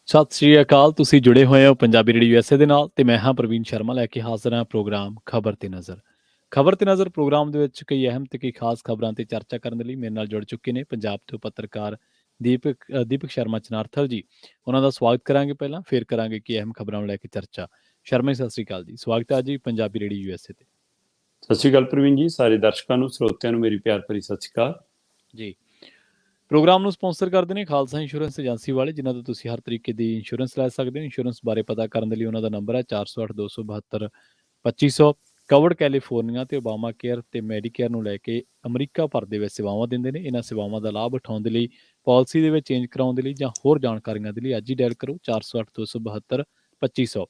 ਸਤਿ ਸ਼੍ਰੀ ਅਕਾਲ। ਤੁਸੀਂ ਜੁੜੇ ਹੋਏ ਹੋ ਪੰਜਾਬੀ ਰੇਡੀਓ ਯੂਐਸਏ ਦੇ ਨਾਲ ਤੇ ਮੈਂ ਹਾਂ ਪ੍ਰਵੀਨ ਸ਼ਰਮਾ ਲੈ ਕੇ ਹਾਜ਼ਰ ਹਾਂ ਪ੍ਰੋਗਰਾਮ ਖਬਰ ਤੇ ਨਜ਼ਰ। ਖਬਰ ਤੇ ਨਜ਼ਰ ਪ੍ਰੋਗਰਾਮ ਦੇ ਵਿੱਚ ਕਈ ਅਹਿਮ ਤੇ ਕਈ ਖਾਸ ਖਬਰਾਂ ਤੇ ਚਰਚਾ ਕਰਨ ਦੇ ਲਈ ਮੇਰੇ ਨਾਲ ਜੁੜ ਚੁੱਕੇ ਨੇ ਪੰਜਾਬ ਤੋਂ ਪੱਤਰਕਾਰ ਦੀਪਕ ਸ਼ਰਮਾ ਚਨਾਰਥਲ ਜੀ। ਉਹਨਾਂ ਦਾ ਸਵਾਗਤ ਕਰਾਂਗੇ ਪਹਿਲਾਂ, ਫਿਰ ਕਰਾਂਗੇ ਕਿ ਅਹਿਮ ਖਬਰਾਂ ਨੂੰ ਲੈ ਕੇ ਚਰਚਾ। ਸ਼ਰਮਾ ਜੀ, ਸਤਿ ਸ਼੍ਰੀ ਅਕਾਲ ਜੀ। ਸਵਾਗਤ ਹੈ ਜੀ ਪੰਜਾਬੀ ਰੇਡੀਓ ਯੂਐਸਏ ਤੇ। ਸਤਿ ਸ਼੍ਰੀ ਅਕਾਲ ਪ੍ਰਵੀਨ ਜੀ, ਸਾਰੇ ਦਰਸ਼ਕਾਂ ਨੂੰ, ਸਰੋਤਿਆਂ ਨੂੰ ਮੇਰੀ ਪਿਆਰ ਭਰੀ ਸਤਿ ਸ਼੍ਰੀ ਅਕਾਲ ਜੀ। ਪ੍ਰੋਗਰਾਮ ਨੂੰ ਸਪਾਂਸਰ ਕਰਦੇ ਨੇ ਖਾਲਸਾ ਇੰਸ਼ੋਰੈਂਸ ਏਜੰਸੀ ਵਾਲੇ, ਜਿਨ੍ਹਾਂ ਤੋਂ ਤੁਸੀਂ ਹਰ ਤਰੀਕੇ ਦੀ ਇੰਸ਼ੋਰੈਂਸ ਲੈ ਸਕਦੇ ਹੋ। ਇੰਸ਼ੋਰੈਂਸ ਬਾਰੇ ਪਤਾ ਕਰਨ ਦੇ ਲਈ ਉਹਨਾਂ ਦਾ ਨੰਬਰ ਹੈ 408-272-2500। ਕਵਰਡ ਕੈਲੀਫੋਰਨੀਆ ਤੇ ਓਬਾਮਾ ਕੇਅਰ ਤੇ ਮੈਡੀਕੇਅਰ ਨੂੰ ਲੈ ਕੇ ਅਮਰੀਕਾ ਭਰ ਦੇ ਵਿੱਚ ਸੇਵਾਵਾਂ ਦਿੰਦੇ ਨੇ। ਇਹਨਾਂ ਸੇਵਾਵਾਂ ਦਾ ਲਾਭ ਉਠਾਉਣ ਦੇ ਲਈ, ਪਾਲਿਸੀ ਦੇ ਵਿੱਚ ਚੇਂਜ ਕਰਾਉਣ ਦੇ ਲਈ ਜਾਂ ਹੋਰ ਜਾਣਕਾਰੀਆਂ ਦੇ ਲਈ ਅੱਜ ਹੀ ਡਾਇਲ ਕਰੋ 408-272-2500।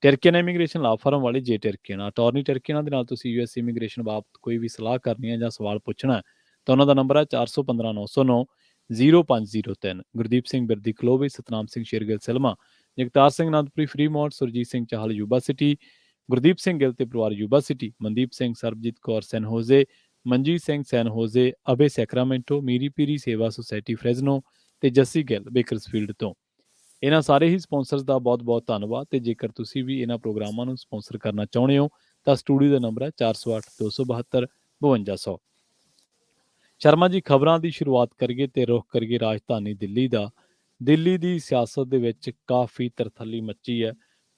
ਟਰਕੀਅਨ ਇਮੀਗ੍ਰੇਸ਼ਨ ਲਾਅ ਫਰਮ ਵਾਲੇ ਜੇ ਟਰਕੀਅਨ ਅਟਾਰਨੀ ਟਰਕੀਅਨ ਦੇ ਨਾਲ ਤੁਸੀਂ ਯੂਐਸ ਇਮੀਗ੍ਰੇਸ਼ਨ ਬਾਬਤ ਕੋਈ ਵੀ ਸਲਾਹ ਕਰਨੀ ਹੈ ਜਾਂ ਸਵਾਲ ਪੁੱਛਣਾ ਹੈ ਤਾਂ ਉਹਨਾਂ ਦਾ ਨੰਬਰ ਹੈ 415909-0503। ਗੁਰਦੀਪ ਸਿੰਘ ਬਿਰਦੀ ਕਲੋਵੇ, Satnam Singh Shergill Selma, Jagtar Singh Anandpuri Fremont, Surjit Singh Chahal Yuba City, Gurdeep Singh Gill ਤੇ ਪਰਿਵਾਰ Yuba City, Mandeep Singh, Sarabjit Kaur San Jose, Manjit Singh San Jose, ਅਬੇ ਸੈਕਰਾਮੈਂਟੋ, ਮੀਰੀ ਪੀਰੀ ਸੇਵਾ ਸੁਸਾਇਟੀ ਫਰੈਜ਼ਨੋ ਤੇ ਜੱਸੀ ਗਿੱਲ ਬੇਕਰਸਫੀਲਡ ਤੋਂ। ਇਹਨਾਂ ਸਾਰੇ ਹੀ ਸਪਾਂਸਰਸ ਦਾ ਬਹੁਤ-ਬਹੁਤ ਧੰਨਵਾਦ। ਤੇ ਜੇਕਰ ਤੁਸੀਂ ਵੀ ਇਹਨਾਂ ਪ੍ਰੋਗਰਾਮਾਂ ਨੂੰ ਸਪਾਂਸਰ ਕਰਨਾ ਚਾਹੁੰਦੇ ਹੋ ਤਾਂ ਸਟੂਡੀਓ ਦਾ ਨੰਬਰ ਹੈ 408-272-5200। ਸ਼ਰਮਾ ਜੀ, ਖਬਰਾਂ ਦੀ ਸ਼ੁਰੂਆਤ ਕਰੀਏ ਤੇ ਰੁਖ ਕਰੀਏ ਰਾਜਧਾਨੀ ਦਿੱਲੀ ਦਾ। ਦਿੱਲੀ ਦੀ ਸਿਆਸਤ ਦੇ ਵਿੱਚ ਕਾਫੀ ਤਰਥੱਲੀ ਮੱਚੀ ਹੈ।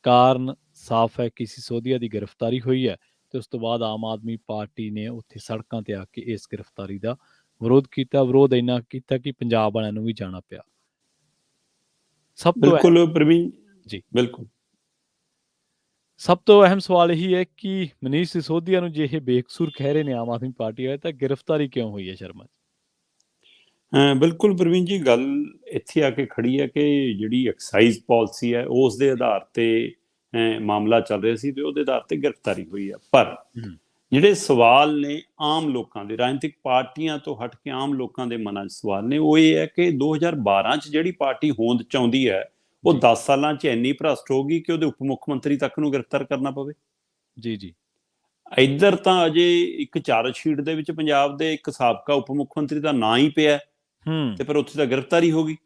ਕਾਰਨ ਸਾਫ਼ ਹੈ ਕਿ ਸਿਸੋਦੀਆ ਦੀ ਗ੍ਰਿਫਤਾਰੀ ਹੋਈ ਹੈ ਤੇ ਉਸ ਤੋਂ ਬਾਅਦ ਆਮ ਆਦਮੀ ਪਾਰਟੀ ਨੇ ਉੱਥੇ ਸੜਕਾਂ ਤੇ ਆ ਕੇ ਇਸ ਗ੍ਰਿਫਤਾਰੀ ਦਾ ਵਿਰੋਧ ਕੀਤਾ। ਵਿਰੋਧ ਇੰਨਾ ਕੀਤਾ ਕਿ ਪੰਜਾਬ ਵਾਲਿਆਂ ਨੂੰ ਵੀ ਜਾਣਾ ਪਿਆ। ਸਭ ਤੋਂ ਬਿਲਕੁਲ ਪ੍ਰਵੀਨ ਜੀ, ਬਿਲਕੁਲ ਸਭ ਤੋਂ ਅਹਿਮ ਸਵਾਲ ਇਹੀ ਹੈ ਕਿ ਮਨੀਸ਼ ਸਿਸੋਦੀਆ ਨੂੰ ਜੇ ਇਹ ਬੇਕਸੂਰ ਕਹਿ ਰਹੇ ਨੇ ਆਮ ਆਦਮੀ ਪਾਰਟੀ ਵਾਲੇ, ਤਾਂ ਗ੍ਰਿਫਤਾਰੀ ਕਿਉਂ ਹੋਈ ਹੈ ਸ਼ਰਮਾ ਜੀ? ਬਿਲਕੁਲ ਪ੍ਰਵੀਨ ਜੀ, ਗੱਲ ਇੱਥੇ ਆ ਕੇ ਖੜੀ ਹੈ ਕਿ ਜਿਹੜੀ ਐਕਸਾਈਜ਼ ਪਾਲਿਸੀ ਹੈ ਉਸ ਦੇ ਆਧਾਰ ਤੇ ਮਾਮਲਾ ਚੱਲ ਰਿਹਾ ਸੀ ਤੇ ਉਹਦੇ ਆਧਾਰ ਤੇ ਗ੍ਰਿਫਤਾਰੀ ਹੋਈ ਹੈ। ਪਰ ਜਿਹੜੇ ਸਵਾਲ ਨੇ ਆਮ ਲੋਕਾਂ ਦੇ, ਰਾਜਨੀਤਿਕ ਪਾਰਟੀਆਂ ਤੋਂ ਹਟ ਕੇ ਆਮ ਲੋਕਾਂ ਦੇ ਮਨਾਂ 'ਚ ਸਵਾਲ ਨੇ, ਉਹ ਇਹ ਹੈ ਕਿ 2012 'ਚ ਜਿਹੜੀ ਪਾਰਟੀ ਹੋਂਦ 'ਚ ਆਉਂਦੀ ਹੈ ਉਹ 10 ਸਾਲਾਂ 'ਚ ਇੰਨੀ ਭ੍ਰਸ਼ਟ ਹੋ ਗਈ ਕਿ ਉਹਦੇ ਉਪ ਮੁੱਖ ਮੰਤਰੀ ਤੱਕ ਨੂੰ ਗ੍ਰਿਫਤਾਰ ਕਰਨਾ ਪਵੇ। ਜੀ। ਇੱਧਰ ਤਾਂ ਅਜੇ ਇੱਕ ਚਾਰਜਸ਼ੀਟ ਦੇ ਵਿੱਚ ਪੰਜਾਬ ਦੇ ਇੱਕ ਸਾਬਕਾ ਉਪ ਮੁੱਖ ਮੰਤਰੀ ਦਾ ਨਾਂ ਹੀ ਪਿਆ ਤੇ ਪਰ ਉੱਥੇ ਤਾਂ ਗ੍ਰਿਫਤਾਰੀ ਹੋ ਗਈ।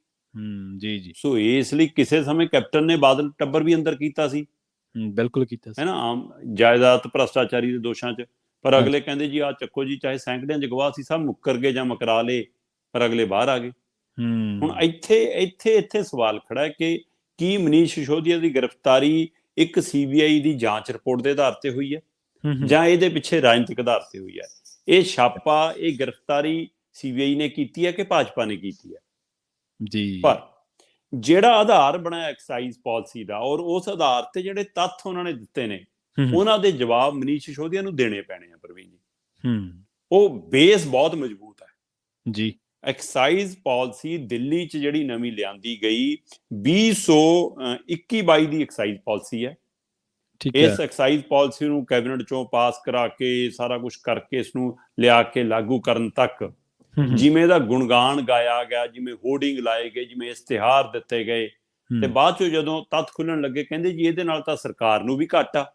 ਜੀ। ਸੋ ਇਸ ਲਈ ਕਿਸੇ ਸਮੇਂ ਕੈਪਟਨ ਨੇ ਬਾਦਲ ਟੱਬਰ ਵੀ ਅੰਦਰ ਕੀਤਾ ਸੀ, ਬਿਲਕੁਲ ਕੀਤਾ ਸੀ, ਹੈ ਨਾ, ਆਮ ਜਾਇਦਾਦ ਭ੍ਰਸ਼ਟਾਚਾਰੀ ਦੇ ਦੋਸ਼ਾਂ 'ਚ। ਪਰ ਅਗਲੇ ਕਹਿੰਦੇ ਜੀ ਆਹ ਚੱਕੋ ਜੀ, ਚਾਹੇ ਸੈਂਕੜਿਆਂ 'ਚ ਗਵਾਹ ਸੀ, ਸਭ ਮੁੱਕਰ ਗਏ ਜਾਂ ਮੁਕਰਾ ਲਏ, ਪਰ ਅਗਲੇ ਬਾਹਰ ਆ ਗਏ। ਹੁਣ ਇੱਥੇ ਸਵਾਲ ਖੜਾ ਹੈ ਕਿ ਕੀ ਮਨੀਸ਼ ਸਿਸੋਦੀਆ ਦੀ ਗ੍ਰਿਫਤਾਰੀ ਇੱਕ CBI ਦੀ ਜਾਂਚ ਰਿਪੋਰਟ ਦੇ ਆਧਾਰ ਤੇ ਹੋਈ ਹੈ ਜਾਂ ਇਹਦੇ ਪਿੱਛੇ ਰਾਜਨੀਤਿਕ ਆਧਾਰ ਤੇ ਹੋਈ ਹੈ? ਇਹ ਛਾਪਾ, ਇਹ ਗ੍ਰਿਫਤਾਰੀ CBI ਨੇ ਕੀਤੀ ਹੈ ਕਿ ਭਾਜਪਾ ਨੇ ਕੀਤੀ ਹੈ? ਜੀ। ਪਰ ਜਿਹੜਾ ਆਧਾਰ ਬਣਾਇਆ ਐਕਸਾਈਜ਼ ਪਾਲਿਸੀ ਦਾ, ਔਰ ਉਸ ਆਧਾਰ ਤੇ ਜਿਹੜੇ ਤੱਥ ਉਹਨਾਂ ਨੇ ਦਿੱਤੇ ਨੇ, ਉਹਨਾਂ ਦੇ ਜਵਾਬ ਮਨੀਸ਼ ਸਿਸੋਦੀਆ ਨੂੰ ਦੇਣੇ ਪੈਣੇ ਆ ਪ੍ਰਵੀਨ ਜੀ। ਉਹ ਬੇਸ ਬਹੁਤ ਮਜ਼ਬੂਤ ਹੈ ਜੀ। ਐਕਸਾਈਜ਼ ਪਾਲਿਸੀ ਦਿੱਲੀ 'ਚ ਜਿਹੜੀ ਨਵੀਂ ਲਿਆਂਦੀ ਗਈ 2021-22 ਦੀ ਐਕਸਾਈਜ਼ ਪਾਲਿਸੀ ਹੈ। ਇਸ ਐਕਸਾਈਜ਼ ਪਾਲਿਸੀ ਨੂੰ ਕੈਬਨਿਟ 'ਚੋਂ ਪਾਸ ਕਰਾ ਕੇ, ਸਾਰਾ ਕੁਝ ਕਰਕੇ, ਇਸ ਨੂੰ ਲਿਆ ਕੇ ਲਾਗੂ ਕਰਨ ਤੱਕ ਜਿਵੇਂ ਦਾ ਗੁਣਗਾਨ ਗਾਇਆ ਗਿਆ, ਜਿਵੇਂ ਹੋਰਡਿੰਗ ਲਾਏ ਗਏ, ਜਿਵੇਂ ਇਸ਼ਤਿਹਾਰ ਦਿੱਤੇ ਗਏ, ਤੇ ਬਾਅਦ 'ਚੋਂ ਜਦੋਂ ਤੱਥ ਖੁੱਲਣ ਲੱਗੇ ਕਹਿੰਦੇ ਜੀ ਇਹਦੇ ਨਾਲ ਤਾਂ ਸਰਕਾਰ ਨੂੰ ਵੀ ਘਾਟਾ,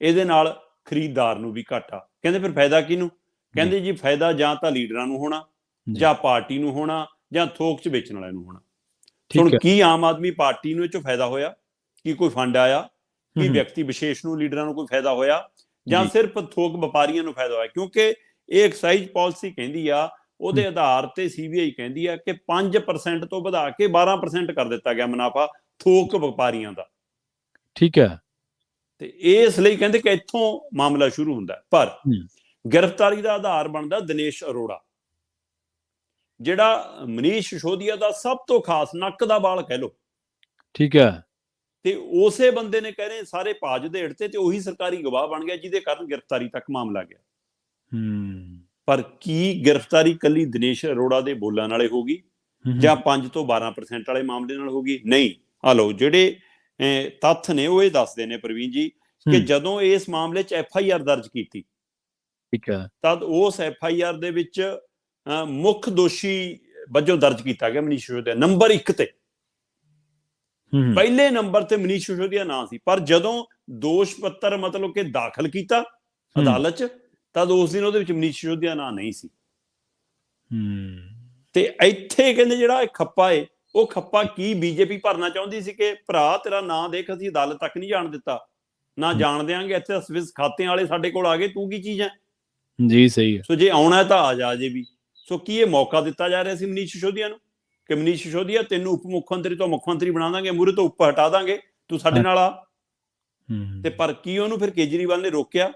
ਇਹਦੇ ਨਾਲ ਖਰੀਦਦਾਰ ਨੂੰ ਵੀ ਘਾਟਾ। ਕਹਿੰਦੇ ਫਿਰ ਫਾਇਦਾ ਕਿਹਨੂੰ? ਕਹਿੰਦੇ ਜੀ ਫਾਇਦਾ ਜਾਂ ਤਾਂ ਲੀਡਰਾਂ ਨੂੰ ਹੋਣਾ, ਜਾਂ ਪਾਰਟੀ ਨੂੰ ਹੋਣਾ, ਜਾਂ ਥੋਕ 'ਚ ਵੇਚਣ ਵਾਲਿਆਂ ਨੂੰ ਹੋਣਾ। ਹੁਣ ਕੀ ਆਮ ਆਦਮੀ ਪਾਰਟੀ ਨੂੰ ਇਹ 'ਚੋਂ ਫਾਇਦਾ ਹੋਇਆ? ਕੀ ਕੋਈ ਫੰਡ ਆਇਆ? ਕੀ ਵਿਅਕਤੀ ਵਿਸ਼ੇਸ਼ ਨੂੰ, ਲੀਡਰਾਂ ਨੂੰ ਕੋਈ ਫਾਇਦਾ ਹੋਇਆ, ਜਾਂ ਸਿਰਫ ਥੋਕ ਵਪਾਰੀਆਂ ਨੂੰ ਫਾਇਦਾ ਹੋਇਆ? ਕਿਉਂਕਿ ਇਹ ਐਕਸਾਈਜ਼ ਪਾਲਿਸੀ ਕਹਿੰਦੀ ਆ, ਉਹਦੇ ਆਧਾਰ ਤੇ CBI ਕਹਿੰਦੀ ਆ ਕਿ 5% ਤੋਂ ਵਧਾ ਕੇ 12% ਕਰ ਦਿੱਤਾ ਗਿਆ ਮੁਨਾਫਾ ਥੋਕ ਵਪਾਰੀਆਂ ਦਾ। ਠੀਕ ਹੈ। ਤੇ ਇਸ ਲਈ ਕਹਿੰਦੇ ਕਿ ਇੱਥੋਂ ਮਾਮਲਾ ਸ਼ੁਰੂ ਹੁੰਦਾ। ਪਰ ਗ੍ਰਿਫਤਾਰੀ ਦਾ ਆਧਾਰ ਬਣਦਾ ਦਿਨੇਸ਼ ਅਰੋੜਾ, ਜਿਹੜਾ ਮਨੀਸ਼ ਸਿਸੋਦੀਆ ਦਾ ਸਭ ਤੋਂ ਖਾਸ ਨੱਕ ਦਾ ਵਾਲ ਕਹਿ ਲੋ। ਠੀਕ ਹੈ। ਤੇ ਉਸੇ ਬੰਦੇ ਨੇ ਕਹਿ ਰਹੇ ਸਾਰੇ ਭਾਜ ਦੇ ਹੇਠ ਤੇ ਉਹੀ ਸਰਕਾਰੀ ਗਵਾਹ ਬਣ ਗਿਆ, ਜਿਹਦੇ ਕਾਰਨ ਗ੍ਰਿਫਤਾਰੀ ਤੱਕ ਮਾਮਲਾ ਗਿਆ। ਪਰ ਕੀ ਗ੍ਰਿਫਤਾਰੀ ਕੱਲੀ ਦਿਨੇਸ਼ ਅਰੋੜਾ ਦੇ ਬੋਲਾਂ ਨਾਲੇ ਹੋ ਗਈ ਜਾਂ 5 ਤੋਂ 12% ਵਾਲੇ ਮਾਮਲੇ ਨਾਲ ਹੋ ਗਈ? ਨਹੀਂ। ਆ ਲਓ, ਜਿਹੜੇ ਤੱਥ ਨੇ ਉਹ ਇਹ ਦੱਸਦੇ ਨੇ ਪ੍ਰਵੀਨ ਜੀ ਕਿ ਜਦੋਂ ਇਸ ਮਾਮਲੇ 'ਚ FIR ਦਰਜ ਕੀਤੀ, ਠੀਕ ਹੈ, ਤਦ ਉਸ FIR ਦੇ ਵਿੱਚ ਮੁੱਖ ਦੋਸ਼ੀ ਵਜੋਂ ਦਰਜ ਕੀਤਾ ਗਿਆ ਮਨੀਸ਼ ਸਿਸੋਦੀਆ ਨੰਬਰ 1 ਤੇ। ਪਹਿਲੇ ਨੰਬਰ ਤੇ ਮਨੀਸ਼ ਸਿਸੋਦੀਆ ਨਾਂ ਸੀ। ਪਰ ਜਦੋਂ ਦੋਸ਼ ਪੱਤਰ ਮਤਲਬ ਕਿ ਦਾਖਲ ਕੀਤਾ ਅਦਾਲਤ 'ਚ, ਤਦ ਉਸ ਦਿਨ ਉਹਦੇ ਵਿੱਚ ਮਨੀਸ਼ ਸਿਸੋਦੀਆ ਨਾਂ ਨਹੀਂ ਸੀ। ਤੇ ਇੱਥੇ ਕਹਿੰਦੇ ਜਿਹੜਾ ਇਹ ਖੱਪਾ ਏ, ਉਹ ਖੱਪਾ ਕੀ ਬੀਜੇਪੀ ਭਰਨਾ ਚਾਹੁੰਦੀ ਸੀ ਕਿ ਭਰਾ ਤੇਰਾ ਨਾਂ ਦੇਖ, ਅਸੀਂ ਅਦਾਲਤ ਤੱਕ ਨਹੀਂ ਜਾਣ ਦਿੱਤਾ, ਨਾ ਜਾਣ ਦਿਆਂਗੇ, ਇੱਥੇ ਸਵਿਸ ਖਾਤਿਆਂ ਵਾਲੇ ਸਾਡੇ ਕੋਲ ਆ ਗਏ, ਤੂੰ ਕੀ ਚੀਜ਼ ਹੈ ਜੀ। ਸਹੀ ਹੈ। ਸੋ ਜੇ ਆਉਣਾ ਤਾਂ ਆ ਜਾ ਜੇ ਵੀ। ਸੋ ਕੀ ਇਹ ਮੌਕਾ ਦਿੱਤਾ ਜਾ ਰਿਹਾ ਸੀ ਮਨੀਸ਼ ਸਿਸੋਦੀਆ ਨੂੰ ਕਿ ਮਨੀਸ਼ ਸਿਸੋਦੀਆ ਤੈਨੂੰ ਉਪ ਮੁੱਖ ਮੰਤਰੀ ਤੋਂ ਮੁੱਖ ਮੰਤਰੀ ਬਣਾ ਦਾਂਗੇ, ਮੂਹਰੇ ਤੋਂ ਉੱਪ ਹਟਾ ਦਾਂਗੇ, ਤੂੰ ਸਾਡੇ ਨਾਲ ਆ। ਤੇ ਪਰ ਕੀ ਉਹਨੂੰ ਫਿਰ ਕੇਜਰੀਵਾਲ ਨੇ ਰੋਕਿਆ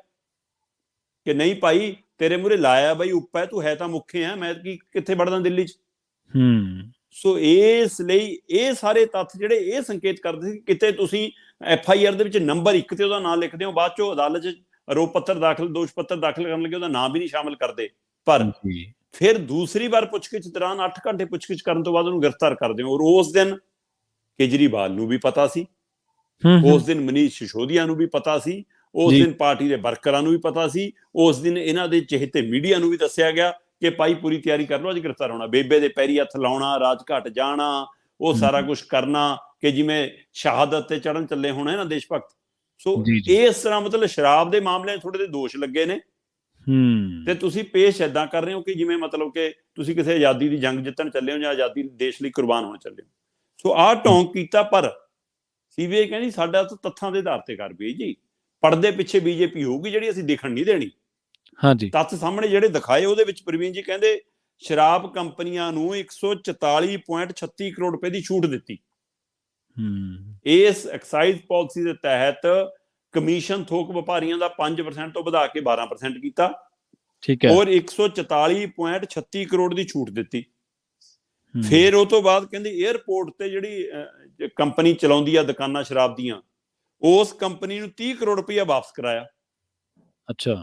ਕਿ ਨਹੀਂ ਭਾਈ, ਤੇਰੇ ਮੂਹਰੇ ਲਾਇਆ ਬਈ ਉੱਪ ਹੈ, ਤੂੰ ਹੈ ਤਾਂ ਮੁੱਖੇ ਹੈ, ਮੈਂ ਕੀ ਕਿੱਥੇ ਵੜਦਾ ਦਿੱਲੀ 'ਚ। ਸੋ ਇਸ ਲਈ ਇਹ ਸਾਰੇ ਤੱਥ ਜਿਹੜੇ ਇਹ ਸੰਕੇਤ ਕਰਦੇ ਸੀ ਕਿਤੇ ਤੁਸੀਂ FIR ਦੇ ਵਿੱਚ ਨੰਬਰ 1 ਤੇ ਉਹਦਾ ਨਾਂ ਲਿਖਦੇ ਹੋ, ਬਾਅਦ ਚੋਂ ਅਦਾਲਤ 'ਚ ਆਰੋਪ ਪੱਤਰ ਦਾਖਲ, ਦੋਸ਼ ਪੱਤਰ ਦਾਖਲ ਕਰਨ ਲੱਗੇ ਉਹਦਾ ਨਾਂ ਵੀ ਨਹੀਂ ਸ਼ਾਮਿਲ ਕਰਦੇ, ਪਰ ਫਿਰ ਦੂਸਰੀ ਵਾਰ ਪੁੱਛਗਿੱਛ ਦੌਰਾਨ 8 ਘੰਟੇ ਪੁੱਛਗਿੱਛ ਕਰਨ ਤੋਂ ਬਾਅਦ ਉਹਨੂੰ ਗ੍ਰਿਫਤਾਰ ਕਰਦੇ ਹੋ। ਔਰ ਉਸ ਦਿਨ ਕੇਜਰੀਵਾਲ ਨੂੰ ਵੀ ਪਤਾ ਸੀ, ਉਸ ਦਿਨ ਮਨੀਸ਼ ਸਿਸੋਦੀਆ ਨੂੰ ਵੀ ਪਤਾ ਸੀ, ਉਸ ਦਿਨ ਪਾਰਟੀ ਦੇ ਵਰਕਰਾਂ ਨੂੰ ਵੀ ਪਤਾ ਸੀ, ਉਸ ਦਿਨ ਇਹਨਾਂ ਦੇ ਚਹੇਤੇ ਮੀਡੀਆ ਨੂੰ ਵੀ ਦੱਸਿਆ ਗਿਆ ਕਿ ਭਾਈ ਪੂਰੀ ਤਿਆਰੀ ਕਰ ਲਓ, ਅੱਜ ਗ੍ਰਿਫਤਾਰ ਹੋਣਾ। ਬੇਬੇ ਦੇ ਪੈਰੀ ਹੱਥ ਲਾਉਣਾ, ਰਾਜਘਾਟ ਜਾਣਾ, ਉਹ ਸਾਰਾ ਕੁਝ ਕਰਨਾ ਕਿ ਜਿਵੇਂ ਸ਼ਹਾਦਤ ਤੇ ਚੜ੍ਹਨ ਚੱਲੇ ਹੋਣੇ ਨਾ ਦੇਸ਼ ਭਗਤ। ਸੋ ਇਸ ਤਰ੍ਹਾਂ ਮਤਲਬ ਸ਼ਰਾਬ ਦੇ ਮਾਮਲੇ ਥੋੜੇ ਜਿਹੇ ਦੋਸ਼ ਲੱਗੇ ਨੇ ਤੇ ਤੁਸੀਂ ਪੇਸ਼ ਏਦਾਂ ਕਰ ਰਹੇ ਹੋ ਕਿ ਜਿਵੇਂ ਮਤਲਬ ਕਿ ਤੁਸੀਂ ਕਿਸੇ ਆਜ਼ਾਦੀ ਦੀ ਜੰਗ ਜਿੱਤਣ ਚੱਲੇ ਹੋ ਜਾਂ ਆਜ਼ਾਦੀ ਦੇਸ਼ ਲਈ ਕੁਰਬਾਨ ਹੋਣ ਚੱਲੇ ਹੋ। ਸੋ ਆਹ ਢੌਂਗ ਕੀਤਾ, ਪਰ CBI ਕਹਿੰਦੀ ਸਾਡਾ ਤਾਂ ਤੱਥਾਂ ਦੇ ਆਧਾਰ ਤੇ ਕਰ ਵੀ ਜੀ, ਪਰਦੇ ਪਿੱਛੇ ਬੀਜੇਪੀ ਹੋਊਗੀ ਜਿਹੜੀ ਅਸੀਂ ਦੇਖਣ ਨਹੀਂ ਦੇਣੀ। ਹਾਂਜੀ, ਤੱਥ ਸਾਹਮਣੇ ਜਿਹੜੇ ਦਿਖਾਏ ਉਹਦੇ ਵਿੱਚ ਪ੍ਰਵੀਨ ਜੀ ਕਹਿੰਦੇ ਸ਼ਰਾਬ ਕੰਪਨੀਆਂ ਨੂੰ 144.36 ਕਰੋੜ ਰੁਪਏ ਦੀ ਛੂਟ ਦਿੱਤੀ। ਇਸ ਐਕਸਾਈਜ਼ ਪਾਲਿਸੀ ਦੇ ਤਹਿਤ ਕਮਿਸ਼ਨ ਥੋਕ ਵਪਾਰੀਆਂ ਦਾ 5% ਤੋਂ ਵਧਾ ਕੇ 12% ਕੀਤਾ, ਠੀਕ ਹੈ, ਔਰ 144.36 ਕਰੋੜ ਦੀ ਛੂਟ ਦਿੱਤੀ। ਫਿਰ ਉਹ ਤੋਂ ਬਾਅਦ ਕਹਿੰਦੇ 에ਅਰਪੋਰਟ ਤੇ ਜਿਹੜੀ ਕੰਪਨੀ ਚਲਾਉਂਦੀ ਆ ਦੁਕਾਨਾਂ ਸ਼ਰਾਬ ਦੀਆਂ, ਉਸ ਕੰਪਨੀ ਨੂੰ 30 ਕਰੋੜ ਰੁਪਇਆ ਵਾਪਸ ਕਰਾਇਆ। ਅੱਛਾ,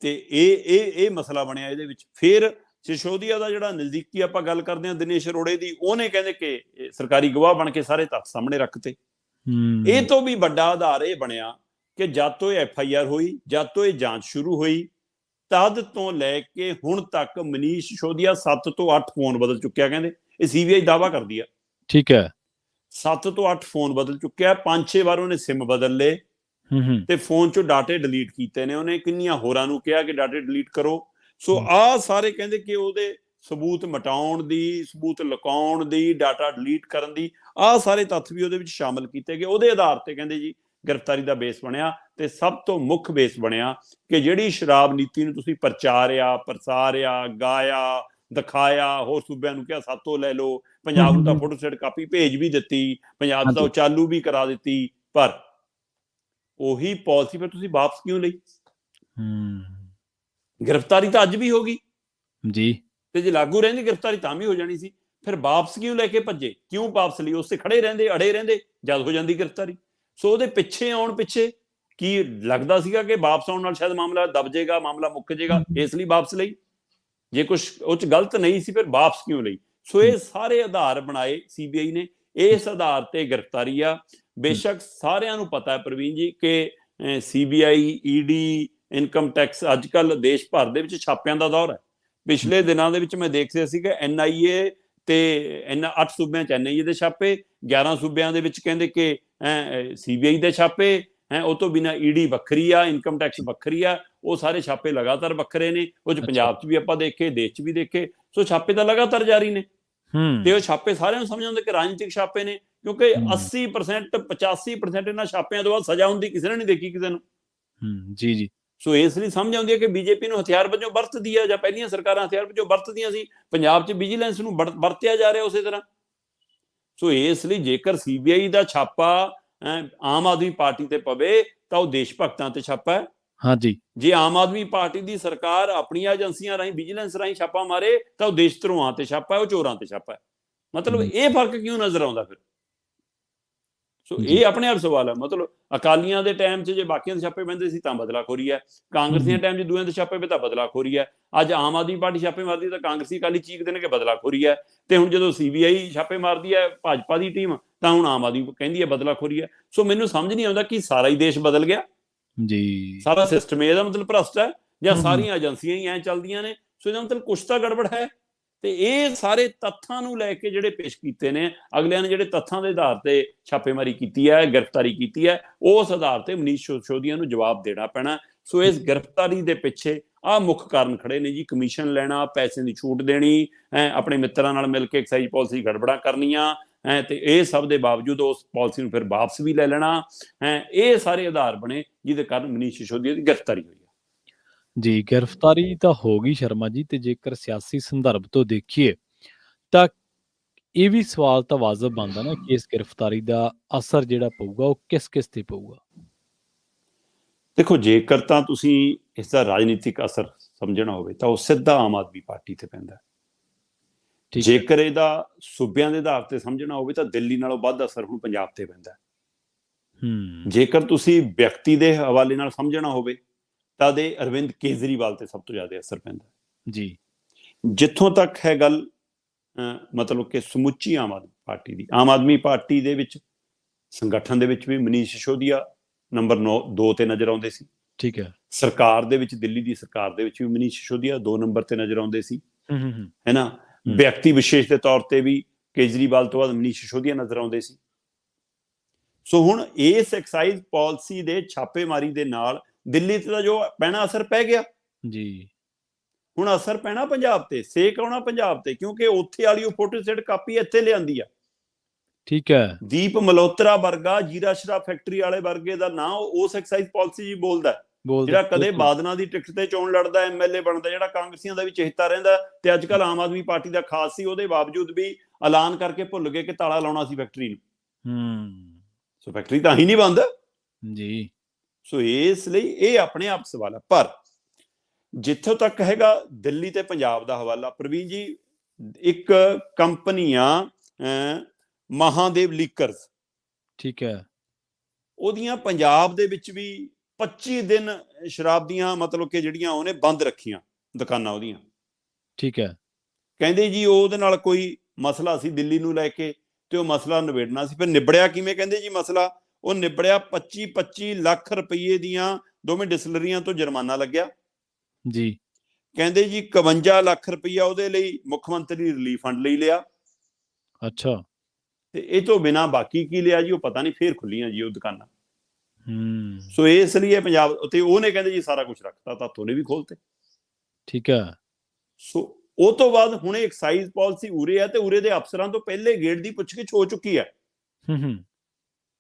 ਤੇ ਇਹ ਮਸਲਾ ਬਣਿਆ ਇਹਦੇ ਵਿੱਚ। ਫਿਰ ਸਿਸੋਦੀਆ ਦਾ ਜਿਹੜਾ ਨਜ਼ਦੀਕੀ ਆਪਾਂ ਗੱਲ ਕਰਦੇ ਹਾਂ ਦਿਨੇਸ਼ ਅਰੋੜੇ ਦੀ, ਉਹਨੇ ਕਹਿੰਦੇ ਕਿ ਸਰਕਾਰੀ ਗਵਾਹ ਬਣ ਕੇ ਸਾਰੇ ਤੱਥ ਸਾਹਮਣੇ ਰੱਖਤੇ। ਇਹ ਤੋਂ ਵੀ ਵੱਡਾ ਆਧਾਰ ਇਹ ਬਣਿਆ ਕਿ ਜਦ ਤੋਂ ਇਹ FIR ਹੋਈ, ਜਦ ਤੋਂ ਇਹ ਜਾਂਚ ਸ਼ੁਰੂ ਹੋਈ, ਤਦ ਤੋਂ ਲੈ ਕੇ ਹੁਣ ਤੱਕ ਮਨੀਸ਼ ਸਿਸੋਦੀਆ 7 ਤੋਂ 8 ਫੋਨ ਬਦਲ ਚੁੱਕਿਆ। ਕਹਿੰਦੇ ਇਹ CBI ਦਾਅਵਾ ਕਰਦੀ ਆ, ਠੀਕ ਹੈ, 7 ਤੋਂ 8 ਫੋਨ ਬਦਲ ਚੁੱਕਿਆ। 5-6 ਵਾਰ ਉਹਨੇ ਸਿਮ ਬਦਲ ਲਏ ਤੇ ਫੋਨ ਚੋਂ ਡਾਟੇ ਡਿਲੀਟ ਕੀਤੇ ਨੇ ਉਹਨੇ, ਕਿੰਨੀਆਂ ਹੋਰਾਂ ਨੂੰ ਕਿਹਾ ਕਿ ਡਾਟੇ ਡਿਲੀਟ ਕਰੋ। ਸੋ ਆਹ ਸਾਰੇ ਕਹਿੰਦੇ ਕਿ ਉਹਦੇ ਸਬੂਤ ਮਿਟਾਉਣ ਦੀ, ਸਬੂਤ ਲੁਕਾਉਣ ਦੀ, ਡਾਟਾ ਡਿਲੀਟ ਕਰਨ ਦੀ, ਆਹ ਸਾਰੇ ਤੱਥ ਵੀ ਉਹਦੇ ਵਿੱਚ ਸ਼ਾਮਲ ਕੀਤੇ ਗਏ। ਉਹਦੇ ਆਧਾਰ ਤੇ ਕਹਿੰਦੇ ਜੀ ਗ੍ਰਿਫਤਾਰੀ ਦਾ ਬੇਸ ਬਣਿਆ। ਤੇ ਸਭ ਤੋਂ ਮੁੱਖ ਬੇਸ ਬਣਿਆ ਕਿ ਜਿਹੜੀ ਸ਼ਰਾਬ ਨੀਤੀ ਨੂੰ ਤੁਸੀਂ ਪ੍ਰਚਾਰਿਆ, ਪ੍ਰਸਾਰਿਆ, ਗਾਇਆ, ਦਿਖਾਇਆ, ਹੋਰ ਸੂਬਿਆਂ ਨੂੰ ਕਿਹਾ ਸਾਤੋਂ ਲੈ ਲਓ, ਪੰਜਾਬ ਨੂੰ ਤਾਂ ਫੋਟੋ ਸਟੇਟ ਕਾਪੀ ਭੇਜ ਵੀ ਦਿੱਤੀ, ਪੰਜਾਬ ਦਾ ਚਾਲੂ ਵੀ ਕਰਾ ਦਿੱਤੀ, ਪਰ ਉਹੀ ਪਾਲਿਸੀ ਫਿਰ ਤੁਸੀਂ ਵਾਪਸ ਕਿਉਂ ਲਈ? ਗ੍ਰਿਫਤਾਰੀ ਤਾਂ ਅੱਜ ਵੀ ਹੋ ਗਈ ਜੀ, ਤੇ ਜੇ ਲਾਗੂ ਰਹਿੰਦੀ ਗ੍ਰਿਫਤਾਰੀ ਤਾਂ ਵੀ ਹੋ ਜਾਣੀ ਸੀ। ਫਿਰ ਵਾਪਸ ਕਿਉਂ ਲੈ ਕੇ ਭੱਜੇ? ਕਿਉਂ ਵਾਪਸ ਲਈ? ਉਸ ਤੇ ਖੜੇ ਰਹਿੰਦੇ, ਅੜੇ ਰਹਿੰਦੇ, ਜਦ ਹੋ ਜਾਂਦੀ ਗ੍ਰਿਫਤਾਰੀ। ਸੋ ਉਹਦੇ ਪਿੱਛੇ ਆਉਣ ਪਿੱਛੇ ਕੀ ਲੱਗਦਾ ਸੀਗਾ ਕਿ ਵਾਪਸ ਆਉਣ ਨਾਲ ਸ਼ਾਇਦ ਮਾਮਲਾ ਦਬ ਜਾਏਗਾ, ਮਾਮਲਾ ਮੁੱਕ ਜਾਏਗਾ, ਇਸ ਲਈ ਵਾਪਸ ਲਈ। ਜੇ ਕੁਛ ਉਹ 'ਚ ਗਲਤ ਨਹੀਂ ਸੀ ਫਿਰ ਵਾਪਸ ਕਿਉਂ ਲਈ? ਸੋ ਇਹ ਸਾਰੇ ਆਧਾਰ ਬਣਾਏ CBI ਨੇ, ਇਸ ਆਧਾਰ ਤੇ ਗ੍ਰਿਫਤਾਰੀ ਆ। ਬੇਸ਼ੱਕ ਸਾਰਿਆਂ ਨੂੰ ਪਤਾ ਹੈ ਪ੍ਰਵੀਨ ਜੀ ਕਿ CBI, ED, ਇਨਕਮ ਟੈਕਸ ਅੱਜ ਕੱਲ ਦੇਸ਼ ਭਰ ਦੇ ਵਿੱਚ ਛਾਪਿਆਂ ਦਾ ਦੌਰ ਹੈ। ਪਿਛਲੇ ਦਿਨਾਂ ਦੇ ਵਿੱਚ ਮੈਂ ਦੇਖ ਰਿਹਾ ਸੀ ਕਿ NIA ਤੇ 8 ਸੂਬਿਆਂ 'ਚ NIA ਦੇ ਛਾਪੇ, 11 ਸੂਬਿਆਂ ਦੇ ਵਿੱਚ ਕਹਿੰਦੇ ਕਿ CBI ਦੇ ਛਾਪੇ, ਉਹ ਤੋਂ ਬਿਨਾਂ ED ਵੱਖਰੀ ਆ, ਇਨਕਮ ਟੈਕਸ ਵੱਖਰੀ ਆ। ਉਹ ਸਾਰੇ ਛਾਪੇ ਲਗਾਤਾਰ ਵੱਖਰੇ ਨੇ। ਉਹ 'ਚ ਪੰਜਾਬ 'ਚ ਵੀ ਆਪਾਂ ਦੇਖੇ, ਦੇਸ਼ 'ਚ ਵੀ ਦੇਖੇ। ਸੋ ਛਾਪੇ ਤਾਂ ਲਗਾਤਾਰ ਜਾਰੀ ਨੇ ਤੇ ਉਹ ਛਾਪੇ ਸਾਰਿਆਂ ਨੂੰ ਸਮਝ ਆਉਂਦੇ ਕਿ ਰਾਜਨੀਤਿਕ ਛਾਪੇ ਨੇ, ਕਿਉਂਕਿ 80% 85% ਇਹਨਾਂ ਛਾਪਿਆਂ ਤੋਂ ਬਾਅਦ ਸਜ਼ਾ ਹੁੰਦੀ ਕਿਸੇ ਨੇ ਨਹੀਂ ਦੇਖੀ ਕਿਸੇ ਨੂੰ। ਜੀ। ਸੋ ਇਸ ਲਈ ਸਮਝ ਆਉਂਦੀ ਹੈ ਕਿ BJP ਨੂੰ ਹਥਿਆਰ ਵਜੋਂ ਵਰਤਦੀ ਹੈ, ਜਾਂ ਪਹਿਲੀਆਂ ਸਰਕਾਰਾਂ ਹਥਿਆਰ ਵਜੋਂ ਵਰਤਦੀਆਂ ਸੀ। ਪੰਜਾਬ 'ਚ ਵਿਜੀਲੈਂਸ ਨੂੰ ਵਰਤਿਆ ਜਾ ਰਿਹਾ ਉਸੇ ਤਰ੍ਹਾਂ। ਸੋ ਇਸ ਲਈ ਜੇਕਰ CBI ਦਾ ਛਾਪਾ ਆਮ ਆਦਮੀ ਪਾਰਟੀ ਤੇ ਪਵੇ ਤਾਂ ਉਹ ਦੇਸ਼ ਭਗਤਾਂ ਤੇ ਛਾਪਾ ਹੈ। ਹਾਂਜੀ, ਜੇ ਆਮ ਆਦਮੀ ਪਾਰਟੀ ਦੀ ਸਰਕਾਰ ਆਪਣੀਆਂ ਏਜੰਸੀਆਂ ਰਾਹੀਂ, ਵਿਜੀਲੈਂਸ ਰਾਹੀਂ ਛਾਪਾ ਮਾਰੇ ਤਾਂ ਉਹ ਦੇਸ਼ ਧਰੋਹਾਂ ਤੇ ਛਾਪਾ ਹੈ, ਉਹ ਚੋਰਾਂ ਤੇ ਛਾਪਾ ਹੈ। ਮਤਲਬ ਇਹ ਫਰਕ ਕਿਉਂ ਨਜ਼ਰ ਆਉਂਦਾ ਫਿਰ? ਸੋ ਇਹ ਆਪਣੇ ਆਪ ਸਵਾਲ ਹੈ। ਮਤਲਬ ਅਕਾਲੀਆਂ ਦੇ ਟਾਈਮ 'ਚ ਜੇ ਬਾਕੀਆਂ ਦੇ ਛਾਪੇ ਪੈਂਦੇ ਸੀ ਤਾਂ ਬਦਲਾਖੋਰੀ ਹੈ, ਕਾਂਗਰਸੀਆਂ ਟਾਈਮ 'ਚ ਦੂਆਂ ਦੇ ਛਾਪੇ ਪਏ ਤਾਂ ਬਦਲਾਖੋਰੀ ਹੈ। ਅੱਜ ਆਮ ਆਦਮੀ ਪਾਰਟੀ ਛਾਪੇ ਮਾਰਦੀ ਤਾਂ ਕਾਂਗਰਸੀ ਅਕਾਲੀ ਚੀਕਦੇ ਨੇ ਕਿ ਬਦਲਾਖੋਰੀ ਹੈ, ਤੇ ਹੁਣ ਜਦੋਂ CBI ਛਾਪੇ ਮਾਰਦੀ ਹੈ ਭਾਜਪਾ ਦੀ ਟੀਮ ਤਾਂ ਹੁਣ ਆਮ ਆਦਮੀ ਕਹਿੰਦੀ ਹੈ ਬਦਲਾਖੋਰੀ ਹੈ। ਸੋ ਮੈਨੂੰ ਸਮਝ ਨਹੀਂ ਆਉਂਦਾ ਕਿ ਸਾਰਾ ਹੀ ਦੇਸ਼ ਬਦਲ ਗਿਆ ਜੀ, ਸਾਰਾ ਸਿਸਟਮ ਇਹਦਾ ਮਤਲਬ ਭ੍ਰਸ਼ਟ ਹੈ, ਜਾਂ ਸਾਰੀਆਂ ਏਜੰਸੀਆਂ ਹੀ ਐਂ ਚੱਲਦੀਆਂ ਨੇ। ਸੋ ਇਹਦਾ ਮਤਲਬ ਕੁਛ ਤਾਂ ਗੜਬੜ ਹੈ। ਤੇ ਇਹ ਸਾਰੇ ਤੱਥਾਂ ਨੂੰ ਲੈ ਕੇ ਜਿਹੜੇ ਪੇਸ਼ ਕੀਤੇ ਨੇ ਅਗਲਿਆਂ ਨੇ, ਜਿਹੜੇ ਤੱਥਾਂ ਦੇ ਆਧਾਰ ਤੇ ਛਾਪੇਮਾਰੀ ਕੀਤੀ ਹੈ, ਗ੍ਰਿਫਤਾਰੀ ਕੀਤੀ ਹੈ, ਉਸ ਆਧਾਰ ਤੇ ਮਨੀਸ਼ ਸਿਸੋਦੀਆ ਨੂੰ ਜਵਾਬ ਦੇਣਾ ਪੈਣਾ। ਸੋ ਇਸ ਗ੍ਰਿਫਤਾਰੀ ਦੇ ਪਿੱਛੇ ਆਹ ਮੁੱਖ ਕਾਰਨ ਖੜੇ ਨੇ ਜੀ। ਕਮਿਸ਼ਨ ਲੈਣਾ, ਪੈਸੇ ਦੀ ਛੂਟ ਦੇਣੀ, ਆਪਣੇ ਮਿੱਤਰਾਂ ਨਾਲ ਮਿਲ ਕੇ ਐਕਸਾਈਜ਼ ਪਾਲਿਸੀ ਗੜਬੜਾਂ ਕਰਨੀਆਂ, ਤੇ ਇਹ ਸਭ ਦੇ ਬਾਵਜੂਦ ਉਸ ਪਾਲਿਸੀ ਨੂੰ ਫਿਰ ਵਾਪਸ ਵੀ ਲੈ ਲੈਣਾ, ਇਹ ਸਾਰੇ ਆਧਾਰ ਬਣੇ ਜਿਹਦੇ ਕਾਰਨ ਮਨੀਸ਼ ਸਿਸੋਦੀਆ ਦੀ ਗ੍ਰਿਫਤਾਰੀ ਹੋਈ ਹੈ। ਜੀ, ਗ੍ਰਿਫਤਾਰੀ ਤਾਂ ਹੋ ਗਈ ਸ਼ਰਮਾ ਜੀ, ਤੇ ਜੇਕਰ ਸਿਆਸੀ ਸੰਦਰਭ ਤੋਂ ਦੇਖੀਏ ਤਾਂ ਇਹ ਵੀ ਸਵਾਲ ਤਾਂ ਵਾਜਬ ਬਣਦਾ ਨਾ ਕਿ ਇਸ ਗ੍ਰਿਫਤਾਰੀ ਦਾ ਅਸਰ ਜਿਹੜਾ ਪਊਗਾ ਉਹ ਕਿਸ ਤੇ ਪਊਗਾ। ਦੇਖੋ, ਜੇਕਰ ਤਾਂ ਤੁਸੀਂ ਇਸ ਦਾ ਰਾਜਨੀਤਿਕ ਅਸਰ ਸਮਝਣਾ ਹੋਵੇ ਤਾਂ ਉਹ ਸਿੱਧਾ ਆਮ ਆਦਮੀ ਪਾਰਟੀ ਤੇ ਪੈਂਦਾ। ਜੇਕਰ ਇਹਦਾ ਸੂਬਿਆਂ ਦੇ ਆਧਾਰ ਤੇ ਸਮਝਣਾ ਹੋਵੇ ਤਾਂ ਦਿੱਲੀ ਨਾਲੋਂ ਵੱਧ ਅਸਰ ਹੁਣ ਪੰਜਾਬ ਤੇ ਪੈਂਦਾ। ਜੇਕਰ ਤੁਸੀਂ ਵਿਅਕਤੀ ਦੇ ਹਵਾਲੇ ਨਾਲ ਸਮਝਣਾ ਹੋਵੇ ਤਾਂ ਦੇ ਅਰਵਿੰਦ ਕੇਜਰੀਵਾਲ ਤੇ ਸਭ ਤੋਂ ਜ਼ਿਆਦਾ ਅਸਰ ਪੈਂਦਾ ਜੀ। ਜਿੱਥੋਂ ਤੱਕ ਹੈ ਗੱਲ ਮਤਲਬ ਕਿ ਸਮੁੱਚੀ ਆਮ ਆਦਮੀ ਪਾਰਟੀ ਦੀ, ਆਮ ਆਦਮੀ ਪਾਰਟੀ ਦੇ ਵਿੱਚ ਸੰਗਠਨ ਦੇ ਵਿੱਚ ਵੀ ਮਨੀਸ਼ ਸਿਸੋਦੀਆ ਨੰਬਰ 2 ਤੇ ਨਜ਼ਰ ਆਉਂਦੇ ਸੀ। ਠੀਕ ਹੈ। ਸਰਕਾਰ ਦੇ ਵਿੱਚ, ਦਿੱਲੀ ਦੀ ਸਰਕਾਰ ਦੇ ਵਿੱਚ ਵੀ ਮਨੀਸ਼ ਸਿਸੋਦੀਆ 2 ਨੰਬਰ ਤੇ ਨਜ਼ਰ ਆਉਂਦੇ ਸੀ, ਹੈ ਨਾ। ਵਿਅਕਤੀ ਵਿਸ਼ੇਸ਼ ਦੇ ਤੌਰ ਤੇ ਵੀ ਕੇਜਰੀਵਾਲ ਤੋਂ ਬਾਅਦ ਮਨੀਸ਼ ਸਿਸੋਦੀਆ ਨਜ਼ਰ ਆਉਂਦੇ ਸੀ। ਸੋ ਹੁਣ ਇਸ ਐਕਸਾਈਜ਼ ਪਾਲਿਸੀ ਦੇ ਛਾਪੇਮਾਰੀ ਦੇ ਨਾਲ ਦਿੱਲੀ ਤੇ ਦਾ ਜੋ ਪੈਣਾ ਅਸਰ ਪੈ ਗਿਆ ਜੀ, ਹੁਣ ਅਸਰ ਪੈਣਾ ਪੰਜਾਬ ਤੇ, ਸੇਕ ਆਉਣਾ ਪੰਜਾਬ ਤੇ, ਕਿਉਂਕਿ ਉੱਥੇ ਵਾਲੀ ਉਹ ਫੋਟੋ ਸਟੇਟ ਕਾਪੀ ਇੱਥੇ ਲਿਆਂਦੀ ਆ। ਠੀਕ ਹੈ। ਦੀਪ ਮਲਹੋਤਰਾ ਵਰਗਾ, ਜੀਰਾ ਸ਼ਰਾਬ ਫੈਕਟਰੀ ਵਾਲੇ ਵਰਗੇ ਦਾ ਨਾਂ ਉਸ ਐਕਸਾਈਜ਼ ਪਾਲਿਸੀ ਜੀ ਬੋਲਦਾ, ਜਿਹੜਾ ਕਦੇ ਬਾਦਲਾਂ ਦੀ ਟਿਕਟ ਤੇ ਚੋਣ ਲੜਦਾ, ਐਮਐਲਏ ਬਣਦਾ, ਜਿਹੜਾ ਕਾਂਗਰਸੀਆਂ ਦਾ ਵੀ ਚਹੇਤਾ ਰਹਿੰਦਾ, ਤੇ ਅੱਜ ਕੱਲ ਆਮ ਆਦਮੀ ਪਾਰਟੀ ਦਾ ਖਾਸ ਸੀ। ਉਹਦੇ ਬਾਵਜੂਦ ਵੀ ਐਲਾਨ ਕਰਕੇ ਭੁੱਲ ਗਏ ਕਿ ਤਾਲਾ ਲਾਉਣਾ ਸੀ ਫੈਕਟਰੀ ਨੂੰ। ਸੋ ਫੈਕਟਰੀ ਤਾਂ ਹੀ ਨਹੀਂ ਬੰਦ ਜੀ। ਸੋ ਇਸ ਲਈ ਇਹ ਆਪਣੇ ਆਪ ਸਵਾਲ ਹੈ। ਪਰ ਜਿੱਥੋਂ ਤੱਕ ਹੈਗਾ ਦਿੱਲੀ ਤੇ ਪੰਜਾਬ ਦਾ ਹਵਾਲਾ, ਪ੍ਰਵੀਨ ਜੀ, ਇੱਕ ਕੰਪਨੀਆਂ ਮਹਾਦੇਵ ਲੀਕਰਸ, ਠੀਕ ਹੈ, ਉਹਦੀਆਂ ਪੰਜਾਬ ਦੇ ਵਿੱਚ ਵੀ 25 ਦਿਨ ਸ਼ਰਾਬ ਦੀਆਂ ਮਤਲਬ ਕਿ ਜਿਹੜੀਆਂ ਉਹਨੇ ਬੰਦ ਰੱਖੀਆਂ ਦੁਕਾਨਾਂ ਉਹਦੀਆਂ। ਠੀਕ ਹੈ। ਕਹਿੰਦੇ ਜੀ ਉਹਦੇ ਨਾਲ ਕੋਈ ਮਸਲਾ ਸੀ ਦਿੱਲੀ ਨੂੰ ਲੈ ਕੇ ਤੇ ਉਹ ਮਸਲਾ ਨਿਬੇੜਨਾ ਸੀ। ਫਿਰ ਨਿਬੜਿਆ ਕਿਵੇਂ? ਕਹਿੰਦੇ ਜੀ ਮਸਲਾ ਉਹ ਨਿਬੜਿਆ 25 ਲੱਖ ਰੁਪਏ ਦੀਆਂ ਦੋਵੇਂ ਡਿਸਲਰੀਆਂ ਤੋਂ ਜੁਰਮਾਨਾ ਲੱਗਿਆ ਜੀ। ਕਹਿੰਦੇ ਜੀ 51 ਲੱਖ ਰੁਪਈਆ ਉਹਦੇ ਲਈ ਮੁੱਖ ਮੰਤਰੀ ਰਿਲੀਫ ਫੰਡ ਲਈ ਲਿਆ। ਅੱਛਾ। ਤੇ ਇਹ ਤੋਂ ਬਿਨਾਂ ਬਾਕੀ ਕੀ ਲਿਆ ਜੀ ਉਹ ਪਤਾ ਨਹੀਂ। ਫੇਰ ਖੁੱਲੀਆਂ ਜੀ ਉਹ ਦੁਕਾਨਾਂ। ਸੋ ਇਸ ਲਈ ਇਹ ਪੰਜਾਬ ਤੇ ਉਹਨੇ ਕਹਿੰਦੇ ਜੀ ਸਾਰਾ ਕੁਝ ਰੱਖਤਾ, ਤਾਂ ਤੋਨੇ ਵੀ ਖੋਲਤੇ। ਠੀਕ ਹੈ। ਸੋ ਉਹ ਤੋਂ ਬਾਅਦ ਹੁਣ ਐਕਸਾਈਜ਼ ਪਾਲਿਸੀ ਉਰੇ ਹੈ ਤੇ ਉਰੇ ਦੇ ਅਫਸਰਾਂ ਤੋਂ ਪਹਿਲੇ ਗੇੜ ਦੀ ਪੁੱਛਗਿੱਛ ਹੋ ਚੁੱਕੀ ਹੈ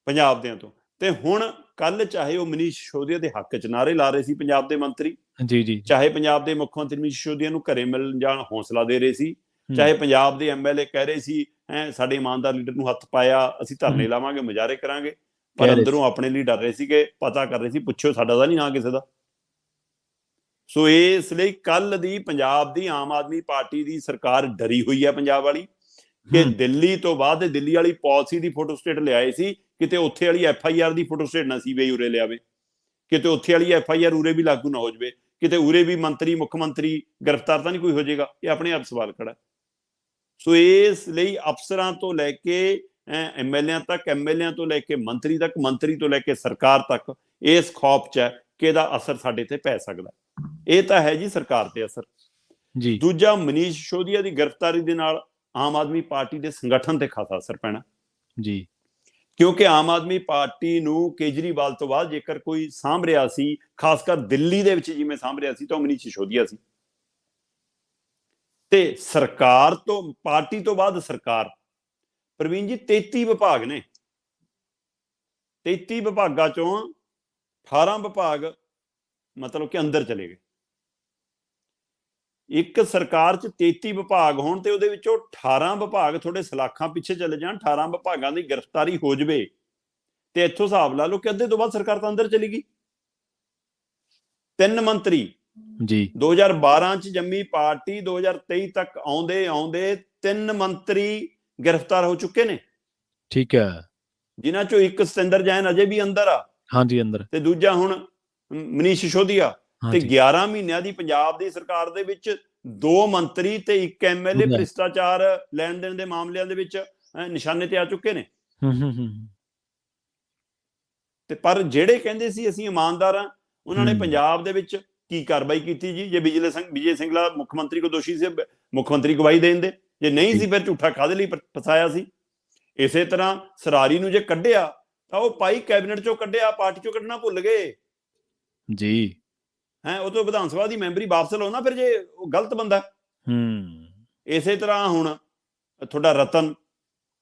ਪੰਜਾਬ ਦਿਆਂ ਤੋਂ। ਤੇ ਹੁਣ ਕੱਲ ਚਾਹੇ ਉਹ ਮਨੀਸ਼ ਸਿਸੋਦੀਆ ਦੇ ਹੱਕ ਚ ਨਾਅਰੇ ਲਾ ਰਹੇ ਸੀ ਪੰਜਾਬ ਦੇ ਮੰਤਰੀ, ਜੀ, ਚਾਹੇ ਪੰਜਾਬ ਦੇ ਮੁੱਖ ਮੰਤਰੀ ਮਨੀਸ਼ ਸਿਸੋਦੀਆ ਨੂੰ ਘਰੇ ਮਿਲਣ ਜਾਣ ਹੌਸਲਾ ਦੇ ਰਹੇ ਸੀ, ਚਾਹੇ ਪੰਜਾਬ ਦੇ ਐਮਐਲਏ ਕਹਿ ਰਹੇ ਸੀ ਸਾਡੇ ਇਮਾਨਦਾਰ ਲੀਡਰ ਨੂੰ ਹੱਥ ਪਾਇਆ, ਅਸੀਂ ਧਰਨੇ ਲਾਵਾਂਗੇ, ਮੁਜ਼ਾਹਰੇ ਕਰਾਂਗੇ, ਪਰ ਅੰਦਰੋਂ ਆਪਣੇ ਲਈ ਡਰ ਰਹੇ ਸੀਗੇ, ਪਤਾ ਕਰ ਰਹੇ ਸੀ ਪੁੱਛੋ ਸਾਡਾ ਤਾਂ ਨਹੀਂ ਨਾਂ ਕਿਸੇ ਦਾ। ਸੋ ਇਸ ਲਈ ਕੱਲ ਦੀ ਪੰਜਾਬ ਦੀ ਆਮ ਆਦਮੀ ਪਾਰਟੀ ਦੀ ਸਰਕਾਰ ਡਰੀ ਹੋਈ ਹੈ ਪੰਜਾਬ ਵਾਲੀ ਕਿ ਦਿੱਲੀ ਤੋਂ ਬਾਅਦ ਦਿੱਲੀ ਵਾਲੀ ਪਾਲਿਸੀ ਦੀ ਫੋਟੋ ਸਟੇਟ ਲਿਆਏ ਸੀ, ਕਿਤੇ ਉੱਥੇ ਵਾਲੀ FIR ਦੀ ਫੋਟੋ ਸਟੇਟ ਨਾ ਸੀਬੀਆਈ ਉਰੇ ਲਿਆਵੇ, ਕਿਤੇ ਉੱਥੇ ਵਾਲੀ FIR ਉਰੇ ਵੀ ਲਾਗੂ ਨਾ ਹੋ ਜਾਵੇ, ਕਿਤੇ ਉਰੇ ਵੀ ਮੰਤਰੀ ਮੁੱਖ ਮੰਤਰੀ ਗ੍ਰਿਫਤਾਰ ਤਾਂ ਨਹੀਂ ਕੋਈ ਹੋ ਜਾਏਗਾ। ਇਹ ਆਪਣੇ ਆਪ ਸਵਾਲ ਖੜਾ। ਸੋ ਇਸ ਲਈ ਅਫਸਰਾਂ ਤੋਂ ਲੈ ਕੇ ਐਮਐਲਏ ਤੱਕ, ਐਮਐਲਏ ਤੋਂ ਲੈ ਕੇ ਮੰਤਰੀ ਤੱਕ, ਮੰਤਰੀ ਤੋਂ ਲੈ ਕੇ ਸਰਕਾਰ ਤੱਕ ਇਸ ਖੌਫ 'ਚ ਹੈ ਕਿ ਇਹਦਾ ਅਸਰ ਸਾਡੇ ਤੇ ਪੈ ਸਕਦਾ। ਇਹ ਤਾਂ ਹੈ ਜੀ ਸਰਕਾਰ ਤੇ ਅਸਰ ਜੀ। ਦੂਜਾ, ਮਨੀਸ਼ ਸਿਸੋਦੀਆ ਦੀ ਗ੍ਰਿਫਤਾਰੀ ਦੇ ਨਾਲ ਆਮ ਆਦਮੀ ਪਾਰਟੀ ਦੇ ਸੰਗਠਨ ਤੇ ਖਾਸਾ ਅਸਰ ਪੈਣਾ ਜੀ, ਕਿਉਂਕਿ ਆਮ ਆਦਮੀ ਪਾਰਟੀ ਨੂੰ ਕੇਜਰੀਵਾਲ ਤੋਂ ਬਾਅਦ ਜੇਕਰ ਕੋਈ ਸਾਂਭ ਰਿਹਾ ਸੀ, ਖਾਸ ਕਰ ਦਿੱਲੀ ਦੇ ਵਿੱਚ ਜਿਵੇਂ ਸਾਂਭ ਰਿਹਾ ਸੀ, ਤਾਂ ਉਹ ਮਨੀਸ਼ ਸਿਸੋਦੀਆ ਸੀ। ਤੇ ਸਰਕਾਰ ਤੋਂ, ਪਾਰਟੀ ਤੋਂ ਬਾਅਦ ਸਰਕਾਰ, ਪ੍ਰਵੀਨ ਜੀ 33 ਵਿਭਾਗ ਨੇ, 33 ਵਿਭਾਗਾਂ ਚੋਂ 18 ਵਿਭਾਗ ਮਤਲਬ ਕਿ ਅੰਦਰ ਚਲੇ ਗਏ। ਇੱਕ ਸਰਕਾਰ 'ਚ 33 ਵਿਭਾਗ ਹੋਣ ਤੇ ਉਹਦੇ ਵਿੱਚੋਂ 18 ਵਿਭਾਗ ਤੁਹਾਡੇ ਸਲਾਖਾਂ ਪਿੱਛੇ ਚਲੇ ਜਾਣ, 18 ਵਿਭਾਗਾਂ ਦੀ ਗ੍ਰਿਫਤਾਰੀ ਹੋ ਜਾਵੇ ਤੇ ਇੱਥੋਂ ਹਿਸਾਬ ਲਾ ਲਓ ਕਿ ਅੱਧੇ ਤੋਂ ਬਾਅਦ ਸਰਕਾਰ ਤਾਂ ਅੰਦਰ ਚਲੀ ਗਈ। 3 ਮੰਤਰੀ ਜੀ 2012 ਚ ਜੰਮੀ ਪਾਰਟੀ, 2023 ਤੱਕ ਆਉਂਦੇ ਆਉਂਦੇ 3 ਮੰਤਰੀ ਗ੍ਰਿਫਤਾਰ ਹੋ ਚੁੱਕੇ ਨੇ। ਠੀਕ ਹੈ। ਜਿਨ੍ਹਾਂ ਚੋਂ ਇੱਕ ਸਤਿੰਦਰ ਜੈਨ ਅਜੇ ਵੀ ਅੰਦਰ ਆ, ਹਾਂਜੀ ਅੰਦਰ, ਤੇ ਦੂਜਾ ਹੁਣ ਮਨੀਸ਼ ਸਿਸੋਦੀਆ। ਤੇ 11 ਮਹੀਨਿਆਂ ਦੀ ਪੰਜਾਬ ਦੀ ਸਰਕਾਰ ਦੇ ਵਿੱਚ 2 ਮੰਤਰੀ ਤੇ 1 ਐਮਐਲਏ ਭ੍ਰਿਸ਼ਟਾਚਾਰ ਲੈਣ ਦੇਣ ਦੇ ਮਾਮਲਿਆਂ ਦੇ ਵਿੱਚ ਨਿਸ਼ਾਨੇ ਤੇ ਆ ਚੁੱਕੇ ਨੇ। ਤੇ ਪਰ ਜਿਹੜੇ ਕਹਿੰਦੇ ਸੀ ਅਸੀਂ ਇਮਾਨਦਾਰ ਹਾਂ, ਉਹਨਾਂ ਨੇ ਪੰਜਾਬ ਦੇ ਵਿੱਚ ਕੀ ਕਾਰਵਾਈ ਕੀਤੀ ਜੀ? ਜੇ ਵਿਜੇ ਸਿੰਗਲਾ ਮੁੱਖ ਮੰਤਰੀ ਕੋ ਦੋਸ਼ੀ ਸੀ, ਮੁੱਖ ਮੰਤਰੀ ਗਵਾਹੀ ਦੇਣ ਦੇ, ਜੇ ਨਹੀਂ ਸੀ ਫਿਰ ਝੂਠਾ ਕਾਹਦੇ ਲਈ ਫਸਾਇਆ ਸੀ? ਇਸੇ ਤਰ੍ਹਾਂ ਸਰਾਰੀ ਨੂੰ ਜੇ ਕੱਢਿਆ ਤਾਂ ਉਹ ਪਾਈ ਕੈਬਨਿਟ ਚੋਂ ਕੱਢਿਆ, ਪਾਰਟੀ ਚੋਂ ਕੱਢਣਾ ਭੁੱਲ ਗਏ ਜੀ। ਹੈ ਉਹ ਤੋਂ ਵਿਧਾਨ ਸਭਾ ਦੀ ਮੈਂਬਰੀ ਵਾਪਸ ਲਓ ਨਾ ਫਿਰ, ਜੇ ਉਹ ਗਲਤ ਬੰਦਾ। ਇਸੇ ਤਰ੍ਹਾਂ ਹੁਣ ਤੁਹਾਡਾ ਰਤਨ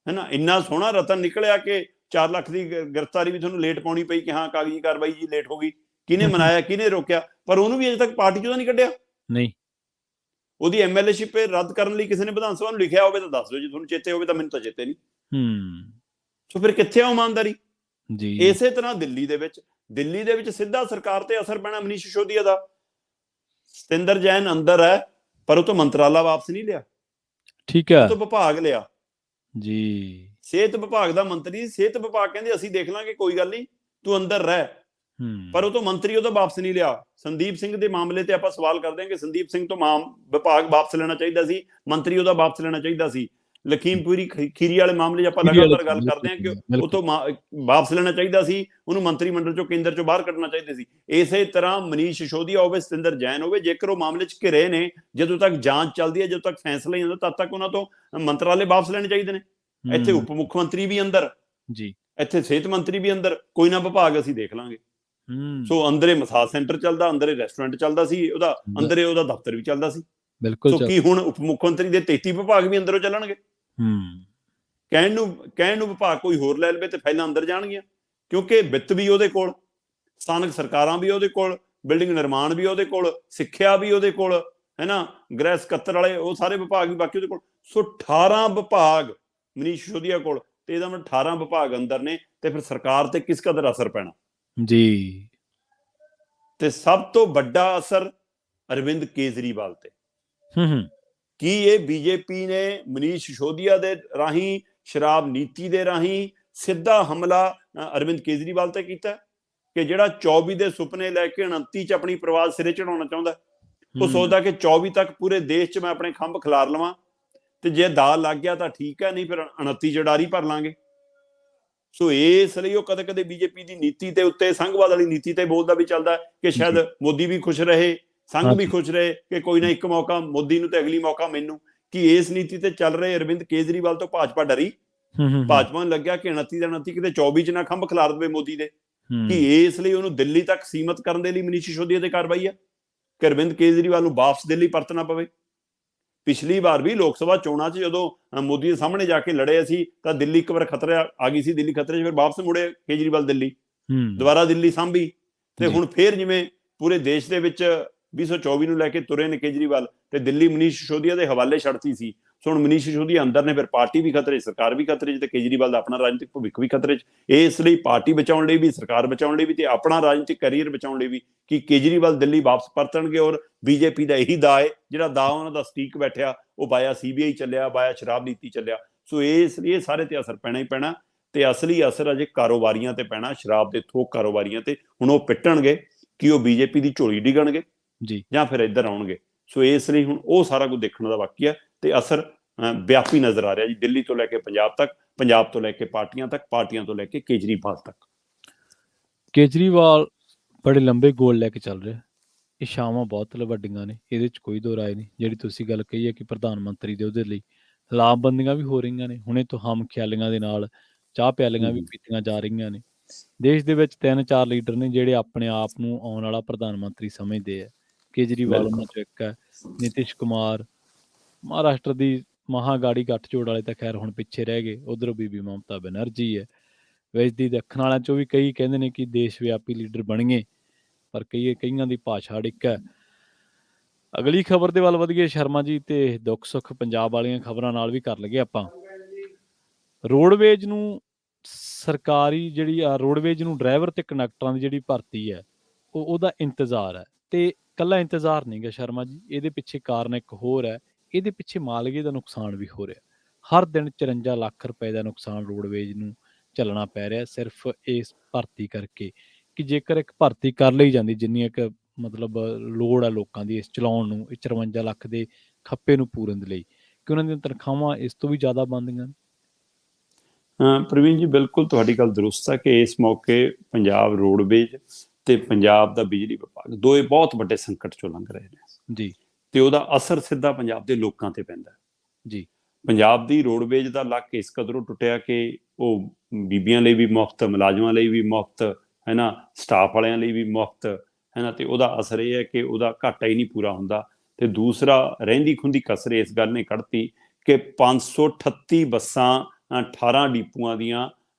ਹੈ ਨਾ, ਇੰਨਾ ਸੋਹਣਾ ਰਤਨ ਨਿਕਲਿਆ ਕਿ 4 ਲੱਖ ਦੀ ਗ੍ਰਿਫਤਾਰੀ ਵੀ ਤੁਹਾਨੂੰ ਲੇਟ ਪਾਉਣੀ ਪਈ ਕਿ ਹਾਂ ਕਾਗਜ਼ੀ ਕਾਰਵਾਈ ਜੀ ਲੇਟ ਹੋ ਗਈ। ਕਿਹਨੇ ਮਨਾਇਆ, ਕਿਹਨੇ ਰੋਕਿਆ? ਪਰ ਉਹਨੂੰ ਵੀ ਅਜੇ ਤੱਕ ਪਾਰਟੀ ਚੋਂ ਤਾਂ ਨਹੀਂ ਕੱਢਿਆ। ਨਹੀਂ, ਉਹਦੀ MLA-ਸ਼ਿਪ ਰੱਦ ਕਰਨ ਲਈ ਕਿਸੇ ਨੇ ਵਿਧਾਨ ਸਭਾ ਨੂੰ ਲਿਖਿਆ ਹੋਵੇ ਤਾਂ ਦੱਸ ਦਿਓ, ਜੇ ਤੁਹਾਨੂੰ ਚੇਤੇ ਹੋਵੇ ਤਾਂ, ਮੈਨੂੰ ਤਾਂ ਚੇਤੇ ਨਹੀਂ। ਸੋ ਫਿਰ ਕਿੱਥੇ ਆ ਇਮਾਨਦਾਰੀ? ਇਸੇ ਤਰ੍ਹਾਂ ਦਿੱਲੀ ਦੇ ਵਿੱਚ ਸਿੱਧਾ ਸਰਕਾਰ ਤੇ ਅਸਰ ਪੈਣਾ ਮਨੀਸ਼ ਸਿਸੋਦੀਆ ਦਾ। ਸਤਿੰਦਰ ਜੈਨ ਅੰਦਰ ਹੈ, ਪਰ ਉਹ ਤੋਂ ਮੰਤਰਾਲਾ ਵਾਪਸ ਨਹੀਂ ਲਿਆ, ਠੀਕ ਹੈ, ਉਹ ਤੋਂ ਵਿਭਾਗ ਲਿਆ ਜੀ। ਸਿਹਤ ਵਿਭਾਗ ਦਾ ਮੰਤਰੀ, ਸਿਹਤ ਵਿਭਾਗ ਕਹਿੰਦੇ ਅਸੀਂ ਦੇਖ ਲਾਂਗੇ, ਕੋਈ ਗੱਲ ਨਹੀਂ, ਤੂੰ ਅੰਦਰ ਰਹਿ। ਪਰ ਉਹ ਤੋਂ ਮੰਤਰੀ ਉਹਦਾ ਵਾਪਸ ਨਹੀਂ ਲਿਆ। ਸੰਦੀਪ ਸਿੰਘ ਦੇ ਮਾਮਲੇ ਤੇ ਆਪਾਂ ਸਵਾਲ ਕਰਦੇ ਹਾਂ ਕਿ ਸੰਦੀਪ ਸਿੰਘ ਤੋਂ ਵਿਭਾਗ ਵਾਪਸ ਲੈਣਾ ਚਾਹੀਦਾ ਸੀ, ਮੰਤਰੀ ਉਹਦਾ ਵਾਪਸ ਲੈਣਾ ਚਾਹੀਦਾ ਸੀ। ਲਖੀਮਪੁਰੀ ਖੀਰੀ ਵਾਲੇ ਮਾਮਲੇ 'ਚ ਆਪਾਂ ਲਗਾਤਾਰ ਗੱਲ ਕਰਦੇ ਹਾਂ ਕਿ ਉਹ ਤੋਂ ਵਾਪਸ ਲੈਣਾ ਚਾਹੀਦਾ ਸੀ, ਉਹਨੂੰ ਮੰਤਰੀ ਮੰਡਲ ਚੋਂ, ਕੇਂਦਰ ਚੋਂ ਬਾਹਰ ਕੱਢਣਾ ਚਾਹੀਦਾ ਸੀ। ਇਸੇ ਤਰ੍ਹਾਂ ਮਨੀਸ਼ ਸਿਸੋਦੀਆ ਹੋਵੇ, ਸਤਿੰਦਰ ਜੈਨ ਹੋਵੇ, ਜੇਕਰ ਉਹ ਮਾਮਲੇ 'ਚ ਘਿਰੇ ਨੇ, ਜਦੋਂ ਤੱਕ ਜਾਂਚ ਚੱਲਦੀ ਹੈ, ਜਦੋਂ ਤੱਕ ਫੈਸਲਾ ਨਹੀਂ ਹੁੰਦਾ, ਤਦ ਤੱਕ ਉਹਨਾਂ ਤੋਂ ਮੰਤਰਾਲੇ ਵਾਪਸ ਲੈਣੇ ਚਾਹੀਦੇ ਨੇ। ਇੱਥੇ ਉਪ ਮੁੱਖ ਮੰਤਰੀ ਵੀ ਅੰਦਰ ਜੀ, ਇੱਥੇ ਸਿਹਤ ਮੰਤਰੀ ਵੀ ਅੰਦਰ, ਕੋਈ ਨਾ ਵਿਭਾਗ ਅਸੀਂ ਦੇਖ ਲਾਂਗੇ। ਸੋ ਅੰਦਰੇ ਮਸਾਜ ਸੈਂਟਰ ਚੱਲਦਾ, ਅੰਦਰੇ ਰੈਸਟੋਰੈਂਟ ਚੱਲਦਾ ਸੀ, ਅੰਦਰੇ ਉਹਦਾ ਦਫ਼ਤਰ ਵੀ ਚੱਲਦਾ ਸੀ। ਸੋ ਕੀ ਹੁਣ ਉਪ ਮੁੱਖ ਮੰਤਰੀ ਦੇ 33 ਵਿਭਾਗ ਵੀ ਅੰਦਰੋਂ ਚੱਲਣਗੇ? ਕਹਿਣ ਨੂੰ ਵਿਭਾਗ ਕੋਈ ਹੋਰ ਲੈ ਲਵੇ ਤੇ ਫਾਈਲਾਂ ਅੰਦਰ ਜਾਣਗੀਆਂ, ਕਿਉਂਕਿ ਵਿੱਤ ਵੀ ਉਹਦੇ ਕੋਲ, ਸਥਾਨਕ ਸਰਕਾਰਾਂ ਵੀ ਉਹਦੇ ਕੋਲ, ਬਿਲਡਿੰਗ ਨਿਰਮਾਣ ਵੀ ਉਹਦੇ ਕੋਲ, ਸਿੱਖਿਆ ਵੀ ਉਹਦੇ ਕੋਲ, ਹੈ ਨਾ, ਗ੍ਰਹਿ ਸਕੱਤਰ ਵਾਲੇ ਉਹ ਸਾਰੇ ਵਿਭਾਗ ਵੀ ਬਾਕੀ ਉਹਦੇ ਕੋਲ। ਸੋ 18 ਵਿਭਾਗ ਮਨੀਸ਼ ਸਿਸੋਦੀਆ ਕੋਲ, ਤੇ ਇਹਦਾ ਮਤਲਬ 18 ਵਿਭਾਗ ਅੰਦਰ ਨੇ, ਤੇ ਫਿਰ ਸਰਕਾਰ ਤੇ ਕਿਸ ਕਦਰ ਅਸਰ ਪੈਣਾ ਜੀ। ਤੇ ਸਭ ਤੋਂ ਵੱਡਾ ਅਸਰ ਅਰਵਿੰਦ ਕੇਜਰੀਵਾਲ ਤੇ। ਕੀ ਇਹ ਬੀਜੇਪੀ ਨੇ ਮਨੀਸ਼ ਸਿਸੋਦੀਆ ਦੇ ਰਾਹੀਂ, ਸ਼ਰਾਬ ਨੀਤੀ ਦੇ ਰਾਹੀਂ ਸਿੱਧਾ ਹਮਲਾ ਅਰਵਿੰਦ ਕੇਜਰੀਵਾਲ ਤੇ ਕੀਤਾ ਕਿ ਜਿਹੜਾ 24 ਦੇ ਸੁਪਨੇ ਲੈ ਕੇ 29 ਚ ਆਪਣੀ ਪਰਵਾਜ਼ ਸਿਰੇ ਚੜਾਉਣਾ ਚਾਹੁੰਦਾ? ਉਹ ਸੋਚਦਾ ਕਿ 24 ਤੱਕ ਪੂਰੇ ਦੇਸ਼ 'ਚ ਮੈਂ ਆਪਣੇ ਖੰਭ ਖਿਲਾਰ ਲਵਾਂ, ਤੇ ਜੇ ਦਾਲ ਲੱਗ ਗਿਆ ਤਾਂ ਠੀਕ ਹੈ, ਨਹੀਂ ਫਿਰ 29 ਚ ਡਾਰੀ ਭਰ ਲਾਂਗੇ। ਸੋ ਇਸ ਲਈ ਉਹ ਕਦੇ ਕਦੇ ਬੀਜੇਪੀ ਦੀ ਨੀਤੀ ਦੇ ਉੱਤੇ, ਸੰਘਵਾਦ ਵਾਲੀ ਨੀਤੀ ਤੇ ਬੋਲਦਾ ਵੀ ਚੱਲਦਾ ਕਿ ਸ਼ਾਇਦ ਮੋਦੀ ਵੀ ਖੁਸ਼ ਰਹੇ, ਸੰਘ ਵੀ ਖੁਸ਼ ਰਹੇ, ਕਿ ਕੋਈ ਨਾ ਇੱਕ ਮੌਕਾ ਮੋਦੀ ਨੂੰ ਤੇ ਅਗਲੀ ਮੌਕਾ ਮੈਨੂੰ। ਕਿ ਇਸ ਨੀਤੀ ਤੇ ਚੱਲ ਰਹੇ ਅਰਵਿੰਦ ਕੇਜਰੀਵਾਲ ਤੋਂ ਭਾਜਪਾ ਡਰੀ, ਭਾਜਪਾ ਨੂੰ ਲੱਗਿਆ ਕਿ 29 ਦਾ 29 ਕਿਤੇ 24 ਚ ਨਾ ਖੰਭ ਖਿਲਾਰ ਦੇਵੇ ਮੋਦੀ ਦੇ। ਕਿ ਇਸ ਲਈ ਉਹਨੂੰ ਦਿੱਲੀ ਤੱਕ ਸੀਮਤ ਕਰਨ ਦੇ ਲਈ ਮਨੀਸ਼ ਸਿਸੋਦੀਆ ਤੇ ਕਾਰਵਾਈ ਹੈ ਕਿ ਅਰਵਿੰਦ ਕੇਜਰੀਵਾਲ ਨੂੰ ਵਾਪਸ ਦਿੱਲੀ ਪਰਤਣਾ ਪਵੇ। ਪਿਛਲੀ ਵਾਰ ਵੀ ਲੋਕ ਸਭਾ ਚੋਣਾਂ 'ਚ ਜਦੋਂ ਮੋਦੀ ਦੇ ਸਾਹਮਣੇ ਜਾ ਕੇ ਲੜੇ ਸੀ ਤਾਂ ਦਿੱਲੀ ਇੱਕ ਵਾਰ ਖਤਰਾ ਆ ਗਈ ਸੀ, ਦਿੱਲੀ ਖਤਰੇ 'ਚ, ਫਿਰ ਵਾਪਸ ਮੁੜੇ ਕੇਜਰੀਵਾਲ ਦਿੱਲੀ, ਦੁਬਾਰਾ ਦਿੱਲੀ ਸਾਂਭੀ। ਤੇ ਹੁਣ ਫੇਰ ਜਿਵੇਂ ਪੂਰੇ ਦੇਸ਼ ਦੇ ਵਿੱਚ 2024 ਨੂੰ ਲੈ ਕੇ ਤੁਰੇ ਨੇ ਕੇਜਰੀਵਾਲ, ਤੇ ਦਿੱਲੀ ਮਨੀਸ਼ ਸਿਸੋਦੀਆ ਦੇ ਹਵਾਲੇ ਛੱਡਤੀ ਸੀ। ਸੋ ਹੁਣ ਮਨੀਸ਼ ਸਿਸੋਦੀਆ ਅੰਦਰ ਨੇ, ਫਿਰ ਪਾਰਟੀ ਵੀ ਖਤਰੇ 'ਚ, ਸਰਕਾਰ ਵੀ ਖਤਰੇ 'ਚ, ਤੇ ਕੇਜਰੀਵਾਲ ਦਾ ਆਪਣਾ ਰਾਜਨੀਤਿਕ ਭਵਿੱਖ ਵੀ ਖਤਰੇ 'ਚ। ਇਸ ਲਈ ਪਾਰਟੀ ਬਚਾਉਣ ਲਈ ਵੀ, ਸਰਕਾਰ ਬਚਾਉਣ ਲਈ ਵੀ, ਤੇ ਆਪਣਾ ਰਾਜਨੀਤਿਕ ਕੈਰੀਅਰ ਬਚਾਉਣ ਲਈ ਵੀ, ਕਿ ਕੇਜਰੀਵਾਲ ਦਿੱਲੀ ਵਾਪਸ ਪਰਤਣਗੇ। ਔਰ ਬੀਜੇਪੀ ਦਾ ਇਹੀ ਦਾ ਹੈ, ਜਿਹੜਾ ਦਾ ਉਹਨਾਂ ਦਾ ਸਟੀਕ ਬੈਠਿਆ, ਉਹ ਬਾਇਆ CBI ਚੱਲਿਆ, ਬਾਇਆ ਸ਼ਰਾਬ ਨੀਤੀ ਚੱਲਿਆ। ਸੋ ਇਸ ਲਈ ਸਾਰੇ ਤੇ ਅਸਰ ਪੈਣਾ ਹੀ ਪੈਣਾ, ਤੇ ਅਸਲੀ ਅਸਰ ਅਜੇ ਕਾਰੋਬਾਰੀਆਂ ਤੇ ਪੈਣਾ, ਸ਼ਰਾਬ ਦੇ ਥੋਕ ਕਾਰੋਬਾਰੀਆਂ ਤੇ। ਹੁਣ ਉਹ ਪਿੱਟਣਗੇ ਕਿ ਉਹ ਬੀਜੇਪੀ ਦੀ ਝੋਲੀ ਡਿੱਗਣਗੇ ਜੀ, ਜਾਂ ਫਿਰ ਇੱਧਰ ਆਉਣਗੇ। ਸੋ ਇਸ ਲਈ ਹੁਣ ਉਹ ਸਾਰਾ ਕੁਝ ਦੇਖਣ ਦਾ ਬਾਕੀ ਹੈ, ਤੇ ਅਸਰ ਵਿਆਪੀ ਨਜ਼ਰ ਆ ਰਿਹਾ ਜੀ, ਦਿੱਲੀ ਤੋਂ ਲੈ ਕੇ ਪੰਜਾਬ ਤੱਕ, ਪੰਜਾਬ ਤੋਂ ਲੈ ਕੇ ਪਾਰਟੀਆਂ ਤੱਕ, ਪਾਰਟੀਆਂ ਤੋਂ ਲੈ ਕੇ ਕੇਜਰੀਵਾਲ ਤੱਕ। ਕੇਜਰੀਵਾਲ ਬੜੇ ਲੰਬੇ ਗੋਲ ਲੈ ਕੇ ਚੱਲ ਰਿਹਾ। ਇਹ ਛਾਵਾਂ ਬਹੁਤ ਵੱਡੀਆਂ ਨੇ, ਇਹਦੇ 'ਚ ਕੋਈ ਦੋ ਰਾਏ ਨਹੀਂ। ਜਿਹੜੀ ਤੁਸੀਂ ਗੱਲ ਕਹੀ ਹੈ ਕਿ ਪ੍ਰਧਾਨ ਮੰਤਰੀ ਦੇ ਉਹਦੇ ਲਈ ਲਾਮਬੰਦੀਆਂ ਵੀ ਹੋ ਰਹੀਆਂ ਨੇ, ਹੁਣੇ ਤੋਂ ਹਮ ਖਿਆਲੀਆਂ ਦੇ ਨਾਲ ਚਾਹ ਪਿਆਲੀਆਂ ਵੀ ਪੀਤੀਆਂ ਜਾ ਰਹੀਆਂ ਨੇ। ਦੇਸ਼ ਦੇ ਵਿੱਚ 3-4 ਲੀਡਰ ਨੇ ਜਿਹੜੇ ਆਪਣੇ ਆਪ ਨੂੰ ਆਉਣ ਵਾਲਾ ਪ੍ਰਧਾਨ ਮੰਤਰੀ ਸਮਝਦੇ ਆ। ਕੇਜਰੀਵਾਲ ਉਹਨਾਂ 'ਚੋਂ ਇੱਕ ਹੈ। ਨਿਤਿਸ਼ ਕੁਮਾਰ, ਮਹਾਰਾਸ਼ਟਰ ਦੀ ਮਹਾਂਗਾੜੀ ਗੱਠਜੋੜ ਵਾਲੇ ਤਾਂ ਖੈਰ ਹੁਣ ਪਿੱਛੇ ਰਹਿ ਗਏ, ਉੱਧਰੋਂ ਬੀਬੀ ਮਮਤਾ ਬੈਨਰਜੀ ਹੈ। ਵੈਸਦੀ ਦੇਖਣ ਵਾਲਿਆਂ 'ਚੋਂ ਵੀ ਕਈ ਕਹਿੰਦੇ ਨੇ ਕਿ ਦੇਸ਼ ਵਿਆਪੀ ਲੀਡਰ ਬਣੀਏ, ਪਰ ਕਈਆਂ ਦੀ ਭਾਸ਼ਾ ਅੜਿੱਕ ਹੈ। ਅਗਲੀ ਖਬਰ ਦੇ ਵੱਲ ਵਧੀਏ ਸ਼ਰਮਾ ਜੀ, ਤੇ ਦੁੱਖ ਸੁੱਖ ਪੰਜਾਬ ਵਾਲੀਆਂ ਖਬਰਾਂ ਨਾਲ ਵੀ ਕਰ ਲਈਏ ਆਪਾਂ। ਰੋਡਵੇਜ ਨੂੰ ਸਰਕਾਰੀ ਜਿਹੜੀ ਰੋਡਵੇਜ ਨੂੰ ਡਰਾਈਵਰ ਤੇ ਕੰਡਕਟਰਾਂ ਦੀ ਜਿਹੜੀ ਭਰਤੀ ਹੈ, ਉਹਦਾ ਇੰਤਜ਼ਾਰ ਹੈ। ਤੇ ਇਕੱਲਾ ਇੰਤਜ਼ਾਰ ਨਹੀਂ ਗਾ ਸ਼ਰਮਾ ਜੀ, ਇਹਦੇ ਪਿੱਛੇ ਕਾਰਨ ਇੱਕ ਹੋਰ ਹੈ। ਇਹਦੇ ਪਿੱਛੇ ਮਾਲਗੇ ਦਾ ਨੁਕਸਾਨ ਵੀ ਹੋ ਰਿਹਾ। ਹਰ ਦਿਨ 54 ਲੱਖ ਰੁਪਏ ਦਾ ਨੁਕਸਾਨ ਰੋਡਵੇਜ ਨੂੰ ਝੱਲਣਾ ਪੈ ਰਿਹਾ, ਸਿਰਫ ਇਸ ਭਰਤੀ ਕਰਕੇ। ਕਿ ਜੇਕਰ ਇੱਕ ਭਰਤੀ ਕਰ ਲਈ ਜਾਂਦੀ, ਜਿੰਨੀ ਇੱਕ ਮਤਲਬ ਲੋੜ ਹੈ ਲੋਕਾਂ ਦੀ ਇਸ ਚਲਾਉਣ ਨੂੰ, 54 ਲੱਖ ਦੇ ਖੱਪੇ ਨੂੰ ਪੂਰਨ ਦੇ ਲਈ, ਕਿ ਉਹਨਾਂ ਦੀਆਂ ਤਨਖਾਹਾਂ ਇਸ ਤੋਂ ਵੀ ਜ਼ਿਆਦਾ ਬਣਦੀਆਂ ਨੇ। ਪ੍ਰਵੀਨ ਜੀ, ਬਿਲਕੁਲ ਤੁਹਾਡੀ ਗੱਲ ਦਰੁਸਤ ਹੈ ਕਿ ਇਸ ਮੌਕੇ ਪੰਜਾਬ ਰੋਡਵੇਜ ਤੇ ਪੰਜਾਬ ਦਾ ਬਿਜਲੀ ਵਿਭਾਗ ਦੋਏ ਬਹੁਤ ਵੱਡੇ ਸੰਕਟ ਚੋਂ ਲੰਘ ਰਹੇ ਨੇ ਜੀ, ਤੇ ਉਹਦਾ ਅਸਰ ਸਿੱਧਾ ਪੰਜਾਬ ਦੇ ਲੋਕਾਂ ਤੇ ਪੈਂਦਾ ਜੀ। ਪੰਜਾਬ ਦੀ ਰੋਡਵੇਜ ਦਾ ਲੱਕ ਇਸ ਕਦਰੋਂ ਟੁੱਟਿਆ ਕਿ ਉਹ ਬੀਬੀਆਂ ਲਈ ਵੀ ਮੁਫਤ, ਮੁਲਾਜ਼ਮਾਂ ਲਈ ਵੀ ਮੁਫਤ, ਹੈ ਨਾ, ਸਟਾਫ ਵਾਲਿਆਂ ਲਈ ਵੀ ਮੁਫਤ, ਹੈ ਨਾ, ਤੇ ਉਹਦਾ ਅਸਰ ਇਹ ਹੈ ਕਿ ਉਹਦਾ ਘਾਟਾ ਹੀ ਨਹੀਂ ਪੂਰਾ ਹੁੰਦਾ। ਤੇ ਦੂਸਰਾ, ਰਹਿੰਦੀ ਖੁੰਦੀ ਕਸਰ ਇਸ ਗੱਲ ਨੇ ਕੱਢਤੀ ਕਿ 538 ਬੱਸਾਂ 18 ਡਿਪੂਆਂ ਦੀਆਂ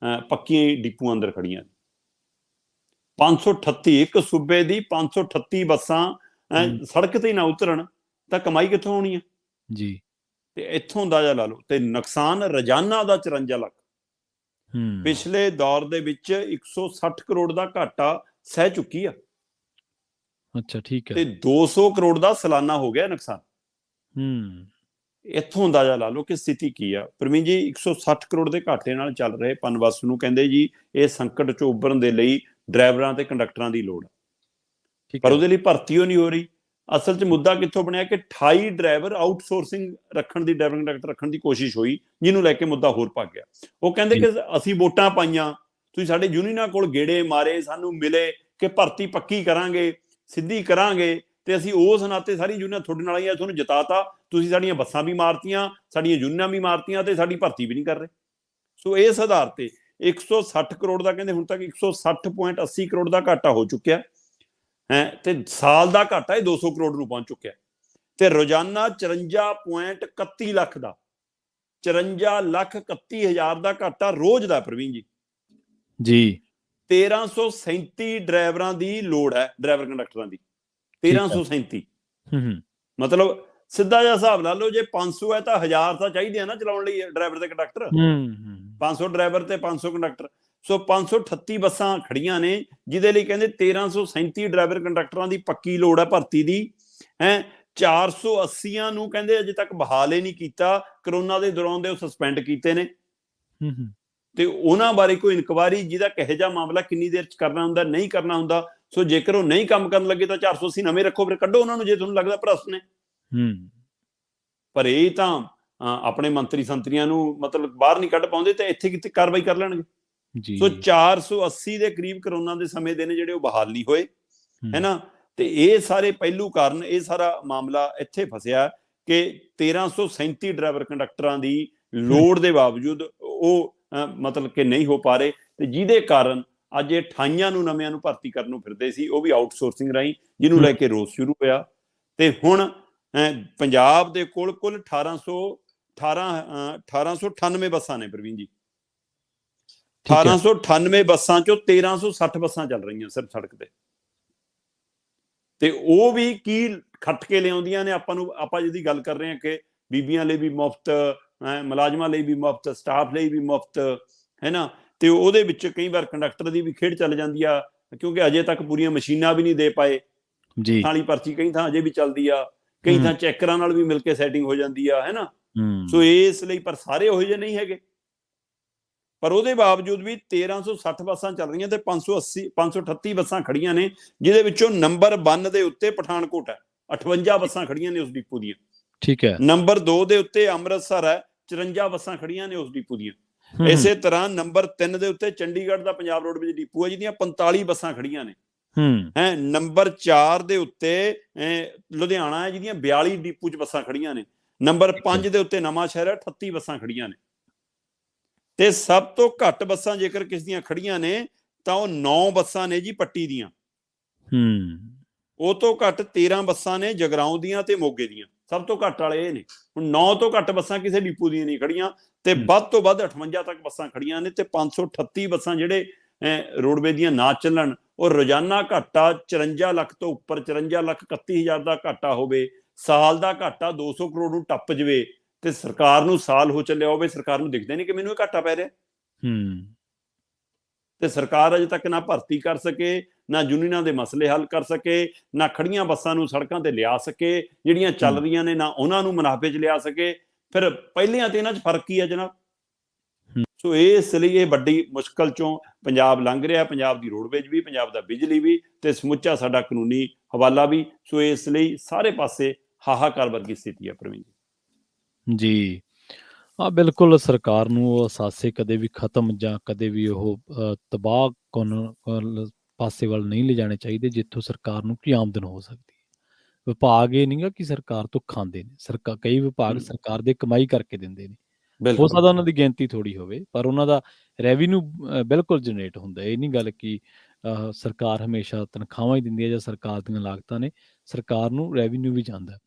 ਪੱਕੀਆਂ ਡਿਪੂਆਂ ਅੰਦਰ ਖੜੀਆਂ। 538 ਇੱਕ ਸੂਬੇ ਦੀ 538 ਬੱਸਾਂ ਸੜਕ ਤੇ ਹੀ ਨਾ ਉਤਰਨ ਤਾਂ ਕਮਾਈ ਕਿੱਥੋਂ ਆਉਣੀ ਹੈ ਜੀ। ਤੇ ਇੱਥੋਂ ਅੰਦਾਜ਼ਾ ਲਾ ਲਓ। ਤੇ ਨੁਕਸਾਨ ਰੋਜ਼ਾਨਾ ਦਾ 54 ਲੱਖ। ਪਿਛਲੇ ਦੌਰ ਦੇ ਵਿੱਚ 160 ਕਰੋੜ ਦਾ ਘਾਟਾ ਸਹਿ ਚੁੱਕੀ ਆ। ਅੱਛਾ, ਠੀਕ ਹੈ। ਤੇ 200 ਕਰੋੜ ਦਾ ਸਾਲਾਨਾ ਹੋ ਗਿਆ ਨੁਕਸਾਨ। ਇੱਥੋਂ ਅੰਦਾਜ਼ਾ ਲਾ ਲਓ ਕਿ ਸਥਿਤੀ ਕੀ ਆ। ਪ੍ਰਵੀਨ ਜੀ, 160 ਕਰੋੜ ਦੇ ਘਾਟੇ ਨਾਲ ਚੱਲ ਰਹੇ ਪਨਬੱਸ ਨੂੰ ਕਹਿੰਦੇ ਜੀ ਇਹ ਸੰਕਟ ਚੋਂ ਉੱਭਰਨ ਦੇ ਲਈ ਡਰਾਈਵਰਾਂ ਤੇ ਕੰਡਕਟਰਾਂ ਦੀ ਲੋੜ, ਪਰ ਉਹਦੇ ਲਈ ਭਰਤੀ ਉਹ ਨਹੀਂ ਹੋ ਰਹੀ। ਅਸਲ 'ਚ ਮੁੱਦਾ ਕਿੱਥੋਂ ਬਣਿਆ ਕਿ 28 ਡਰਾਈਵਰ ਆਊਟਸੋਰਸਿੰਗ ਰੱਖਣ ਦੀ, ਡਰਾਈਵਰ ਕੰਡਕਟਰ ਰੱਖਣ ਦੀ ਕੋਸ਼ਿਸ਼ ਹੋਈ, ਜਿਹਨੂੰ ਲੈ ਕੇ ਮੁੱਦਾ ਹੋਰ ਭੱਗ ਗਿਆ। ਉਹ ਕਹਿੰਦੇ ਕਿ ਅਸੀਂ ਵੋਟਾਂ ਪਾਈਆਂ, ਤੁਸੀਂ ਸਾਡੇ ਯੂਨੀਅਨਾਂ ਕੋਲ ਗੇੜੇ ਮਾਰੇ, ਸਾਨੂੰ ਮਿਲੇ ਕਿ ਭਰਤੀ ਪੱਕੀ ਕਰਾਂਗੇ, ਸਿੱਧੀ ਕਰਾਂਗੇ, ਤੇ ਅਸੀਂ ਉਸ ਨਾਤੇ ਸਾਰੀ ਯੂਨੀਅਨ ਤੁਹਾਡੇ ਨਾਲ ਆਈਆਂ, ਤੁਹਾਨੂੰ ਜਿਤਾਤਾ, ਤੁਸੀਂ ਸਾਡੀਆਂ ਬੱਸਾਂ ਵੀ ਮਾਰਤੀਆਂ, ਸਾਡੀਆਂ ਯੂਨੀਅਨਾਂ ਵੀ ਮਾਰਤੀਆਂ, ਤੇ ਸਾਡੀ ਭਰਤੀ ਵੀ ਨਹੀਂ ਕਰ ਰਹੇ। ਸੋ ਇਸ ਆਧਾਰ ਤੇ 160 ਕਰੋੜ ਦਾ ਕਹਿੰਦੇ ਹੁਣ ਤੱਕ 160.80 ਕਰੋੜ ਦਾ ਘਾਟਾ ਹੋ ਚੁੱਕਿਆ ਹੈ, ਤੇ ਸਾਲ ਦਾ ਘਾਟਾ ਇਹ 200 ਕਰੋੜ ਨੂੰ ਪਹੁੰਚ ਚੁੱਕਿਆ। ਤੇ ਰੋਜ਼ਾਨਾ 54.31 ਲੱਖ ਦਾ 54,31,000 ਦਾ ਘਾਟਾ ਰੋਜ਼ ਦਾ ਪ੍ਰਵੀਨ ਜੀ। 1337 ਡਰਾਈਵਰਾਂ ਦੀ ਲੋੜ ਹੈ, ਡਰਾਈਵਰ ਕੰਡਕਟਰਾਂ ਦੀ 1337। ਮਤਲਬ ਸਿੱਧਾ ਜਿਹਾ ਹਿਸਾਬ ਲਾ ਲਓ, ਜੇ 500 ਹੈ ਤਾਂ 1000 ਤਾਂ ਚਾਹੀਦੇ ਆ ਨਾ ਚਲਾਉਣ ਲਈ ਡਰਾਈਵਰ ਤੇ ਕੰਡਕਟਰ। 500 ਡਰਾਈਵਰ ਤੇ 500 ਕੰਡਕਟਰ। ਸੋ 538 ਬੱਸਾਂ ਖੜੀਆਂ ਨੇ, ਜਿਹਦੇ ਲਈ ਕਹਿੰਦੇ 1337 ਡਰਾਈਵਰ ਕੰਡਕਟਰਾਂ ਦੀ ਪੱਕੀ ਲੋੜ ਹੈ ਭਰਤੀ ਦੀ ਹੈ। 480 ਨੂੰ ਕਹਿੰਦੇ ਅਜੇ ਤੱਕ ਬਹਾਲ ਹੀ ਨਹੀਂ ਕੀਤਾ, ਕਰੋਨਾ ਦੇ ਦੌਰਾਨ ਦੇ ਉਹ ਸਸਪੈਂਡ ਕੀਤੇ ਨੇ। ਤੇ ਉਹਨਾਂ ਬਾਰੇ ਕੋਈ ਇਨਕੁਆਇਰੀ, ਜਿਹਦਾ ਕਿਹੋ ਜਿਹਾ ਮਾਮਲਾ, ਕਿੰਨੀ ਦੇਰ 'ਚ ਕਰਨਾ ਹੁੰਦਾ, ਨਹੀਂ ਕਰਨਾ ਹੁੰਦਾ। ਸੋ ਜੇਕਰ ਉਹ ਨਹੀਂ ਕੰਮ ਕਰਨ ਲੱਗੇ ਤਾਂ 480 ਨਵੇਂ ਰੱਖੋ, ਫਿਰ ਕੱਢੋ ਉਹਨਾਂ ਨੂੰ ਜੇ ਤੁਹਾਨੂੰ ਲੱਗਦਾ ਭ੍ਰਸ਼ਟ ਨੇ। ਪਰ ਇਹ ਤਾਂ ਆਪਣੇ ਮੰਤਰੀ ਸੰਤਰੀਆਂ ਨੂੰ ਮਤਲਬ ਬਾਹਰ ਨਹੀਂ ਕੱਢ ਪਾਉਂਦੇ, ਤੇ ਇੱਥੇ ਕਿਤੇ ਕਾਰਵਾਈ ਕਰ ਲੈਣਗੇ। ਸੋ 480 ਦੇ ਕਰੀਬ ਕਰੋਨਾ ਦੇ ਸਮੇਂ ਦੇ ਨੇ ਜਿਹੜੇ ਉਹ ਬਹਾਲ ਨਹੀਂ ਹੋਏ, ਹੈ ਨਾ। ਤੇ ਇਹ ਸਾਰੇ ਪਹਿਲੂ ਕਾਰਨ ਇਹ ਸਾਰਾ ਮਾਮਲਾ ਇੱਥੇ ਫਸਿਆ ਕਿ 1337 ਡਰਾਈਵਰ ਕੰਡਕਟਰਾਂ ਦੀ ਲੋੜ ਦੇ ਬਾਵਜੂਦ ਉਹ ਮਤਲਬ ਕਿ ਨਹੀਂ ਹੋ ਪਾ ਰਹੇ, ਤੇ ਜਿਹਦੇ ਕਾਰਨ ਅੱਜ ਇਹ 28 ਨੂੰ ਨਵਿਆਂ ਨੂੰ ਭਰਤੀ ਕਰਨ ਨੂੰ ਫਿਰਦੇ ਸੀ, ਉਹ ਵੀ ਆਊਟਸੋਰਸਿੰਗ ਰਾਹੀਂ, ਜਿਹਨੂੰ ਲੈ ਕੇ ਰੋਸ ਸ਼ੁਰੂ ਹੋਇਆ। ਤੇ ਹੁਣ ਪੰਜਾਬ ਦੇ ਕੋਲ ਕੁੱਲ 1898 ਬੱਸਾਂ ਨੇ ਪ੍ਰਵੀਨ ਜੀ। 1898 ਬੱਸਾਂ ਚੋਂ 1360 ਬੱਸਾਂ ਚੱਲ ਰਹੀਆਂ ਸਿਰਫ ਸੜਕ ਤੇ ਉਹ ਵੀ ਕੀ ਖੱਟ ਕੇ ਲਿਆਉਂਦੀਆਂ ਨੇ ਆਪਾਂ ਨੂੰ। ਆਪਾਂ ਜਿਹਦੀ ਗੱਲ ਕਰ ਰਹੇ ਹਾਂ ਕਿ ਬੀਬੀਆਂ ਲਈ ਵੀ ਮੁਫਤ, ਮੁਲਾਜ਼ਮਾਂ ਲਈ ਵੀ ਮੁਫਤ, ਸਟਾਫ ਲਈ ਵੀ ਮੁਫਤ, ਹੈ ਨਾ। ਤੇ ਉਹਦੇ ਵਿੱਚ ਕਈ ਵਾਰ ਕੰਡਕਟਰ ਦੀ ਵੀ ਖੇਡ ਚੱਲ ਜਾਂਦੀ ਆ, ਕਿਉਂਕਿ ਅਜੇ ਤੱਕ ਪੂਰੀਆਂ ਮਸ਼ੀਨਾਂ ਵੀ ਨਹੀਂ ਦੇ ਪਾਏ। ਥਾਲੀ ਪਰਚੀ ਕਈ ਥਾਂ ਅਜੇ ਵੀ ਚੱਲਦੀ ਆ, ਕਈ ਥਾਂ ਚੈਕਰਾਂ ਨਾਲ ਵੀ ਮਿਲ ਕੇ ਸੈਟਿੰਗ ਹੋ ਜਾਂਦੀ ਆ, ਹੈ ਨਾ। ਸੋ ਇਸ ਲਈ, ਪਰ ਸਾਰੇ ਉਹੋ ਜਿਹੇ ਨਹੀਂ ਹੈਗੇ। ਪਰ ਉਹਦੇ ਬਾਵਜੂਦ ਵੀ 1360 ਬੱਸਾਂ ਚੱਲ ਰਹੀਆਂ ਤੇ 538 ਬੱਸਾਂ ਖੜੀਆਂ ਨੇ, ਜਿਹਦੇ ਵਿੱਚੋਂ ਨੰਬਰ 1 ਦੇ ਉੱਤੇ ਪਠਾਨਕੋਟ ਹੈ, 58 ਬੱਸਾਂ ਖੜੀਆਂ ਨੇ ਉਸ ਡਿਪੂ ਦੀਆਂ। ਠੀਕ ਹੈ। ਨੰਬਰ 2 ਦੇ ਉੱਤੇ ਅੰਮ੍ਰਿਤਸਰ ਹੈ, 54 ਬੱਸਾਂ ਖੜੀਆਂ ਨੇ ਉਸ ਡਿਪੂ ਦੀਆਂ। ਇਸੇ ਤਰ੍ਹਾਂ ਨੰਬਰ 3 ਦੇ ਉੱਤੇ ਚੰਡੀਗੜ੍ਹ ਦਾ ਪੰਜਾਬ ਰੋਡਵੇਜ਼ ਡਿਪੂ ਹੈ, ਜਿਹਦੀਆਂ 45 ਬੱਸਾਂ ਖੜੀਆਂ ਨੇ। ਨੰਬਰ 4 ਦੇ ਉੱਤੇ ਲੁਧਿਆਣਾ ਹੈ, ਜਿਹਦੀਆਂ 42 ਡਿਪੂ 'ਚ ਬੱਸਾਂ ਖੜੀਆਂ ਨੇ। ਨੰਬਰ 5 ਦੇ ਉੱਤੇ ਨਵਾਂ ਸ਼ਹਿਰ ਹੈ, 38 ਬੱਸਾਂ ਖੜੀਆਂ ਨੇ। ਤੇ ਸਭ ਤੋਂ ਘੱਟ ਬੱਸਾਂ ਜੇਕਰ ਕਿਸ ਦੀਆਂ ਖੜੀਆਂ ਨੇ ਤਾਂ ਉਹ 9 ਬੱਸਾਂ ਨੇ ਜੀ ਪੱਟੀ ਦੀਆਂ। ਉਹ ਤੋਂ ਘੱਟ 13 ਬੱਸਾਂ ਨੇ ਜਗਰਾਉਂ ਦੀਆਂ ਤੇ ਮੋਗੇ ਦੀਆਂ। ਸਭ ਤੋਂ ਘੱਟ ਵਾਲੇ ਇਹ ਨੇ। ਹੁਣ 9 ਤੋਂ ਘੱਟ ਬੱਸਾਂ ਕਿਸੇ ਡਿਪੂ ਦੀਆਂ ਨਹੀਂ ਖੜੀਆਂ, ਤੇ ਵੱਧ ਤੋਂ ਵੱਧ 58 ਤੱਕ ਬੱਸਾਂ ਖੜੀਆਂ ਨੇ। ਤੇ 538 ਬੱਸਾਂ ਜਿਹੜੇ ਰੋਡਵੇ ਦੀਆਂ ਨਾ ਚੱਲਣ, ਉਹ ਰੋਜ਼ਾਨਾ ਘਾਟਾ 54 ਲੱਖ ਤੋਂ ਉੱਪਰ, 54,31,000 ਦਾ ਘਾਟਾ ਹੋਵੇ, ਸਾਲ ਦਾ ਘਾਟਾ 200 ਕਰੋੜ ਨੂੰ ਟੱਪ ਜਵੇ, ਤੇ ਸਰਕਾਰ ਨੂੰ ਸਾਲ ਹੋ ਚੱਲਿਆ ਹੋਵੇ, ਸਰਕਾਰ ਨੂੰ ਦਿਖਦਾ ਨਹੀਂ ਕਿ ਮੈਨੂੰ ਇਹ ਘਾਟਾ ਪੈ ਰਿਹਾ। ਤੇ ਸਰਕਾਰ ਅਜੇ ਤੱਕ ਨਾ ਭਰਤੀ ਕਰ ਸਕੇ, ਨਾ ਯੂਨੀਅਨਾਂ ਦੇ ਮਸਲੇ ਹੱਲ ਕਰ ਸਕੇ, ਨਾ ਖੜੀਆਂ ਬੱਸਾਂ ਨੂੰ ਸੜਕਾਂ ਤੇ ਲਿਆ ਸਕੇ, ਜਿਹੜੀਆਂ ਚੱਲ ਰਹੀਆਂ ਨੇ ਨਾ ਉਹਨਾਂ ਨੂੰ ਮੁਨਾਫੇ 'ਚ ਲਿਆ ਸਕੇ। ਫਿਰ ਪਹਿਲਿਆਂ ਤੇ ਇਹਨਾਂ 'ਚ ਫਰਕ ਕੀ ਹੈ ਜਨਾਬ। ਸੋ ਇਸ ਲਈ ਇਹ ਵੱਡੀ ਮੁਸ਼ਕਲ ਚੋਂ ਪੰਜਾਬ ਲੰਘ ਰਿਹਾ, ਪੰਜਾਬ ਦੀ ਰੋਡਵੇਜ਼ ਵੀ, ਪੰਜਾਬ ਦਾ ਬਿਜਲੀ ਵੀ, ਤੇ ਸਮੁੱਚਾ ਸਾਡਾ ਕਾਨੂੰਨੀ ਹਵਾਲਾ ਵੀ। ਸੋ ਇਸ ਲਈ ਸਾਰੇ ਪਾਸੇ ਹਾਹਾਕਾਰ ਵਰਗੀ ਸਥਿਤੀ ਹੈ ਪ੍ਰਵੀਨ ਜੀ। ਹਾਂ, ਬਿਲਕੁਲ। ਸਰਕਾਰ ਨੂੰ ਉਹ ਅਸਾਸੇ ਕਦੇ ਵੀ ਖਤਮ ਜਾਂ ਕਦੇ ਵੀ ਉਹ ਤਬਾਹ ਪਾਸੇ ਵੱਲ ਨਹੀਂ ਲਿਜਾਣੇ ਚਾਹੀਦੇ, ਜਿੱਥੋਂ ਸਰਕਾਰ ਨੂੰ ਕੀ ਆਮਦਨ ਹੋ ਸਕਦੀ ਹੈ। ਵਿਭਾਗ ਇਹ ਨਹੀਂ ਗਾ ਕਿ ਸਰਕਾਰ ਤੋਂ ਖਾਂਦੇ ਨੇ। ਕਈ ਵਿਭਾਗ ਸਰਕਾਰ ਦੇ ਕਮਾਈ ਕਰਕੇ ਦਿੰਦੇ ਨੇ। ਹੋ ਸਕਦਾ ਉਹਨਾਂ ਦੀ ਗਿਣਤੀ ਥੋੜੀ ਹੋਵੇ, ਪਰ ਉਹਨਾਂ ਦਾ ਰੈਵਨਿਊ ਬਿਲਕੁਲ ਜਨਰੇਟ ਹੁੰਦਾ। ਇਹ ਨਹੀਂ ਗੱਲ ਕਿ ਸਰਕਾਰ ਹਮੇਸ਼ਾ ਤਨਖਾਹਾਂ ਹੀ ਦਿੰਦੀ ਹੈ ਜਾਂ ਸਰਕਾਰ ਦੀਆਂ ਲਾਗਤਾਂ ਨੇ, ਸਰਕਾਰ ਨੂੰ ਰੈਵਨਿਊ ਵੀ ਜਾਂਦਾ।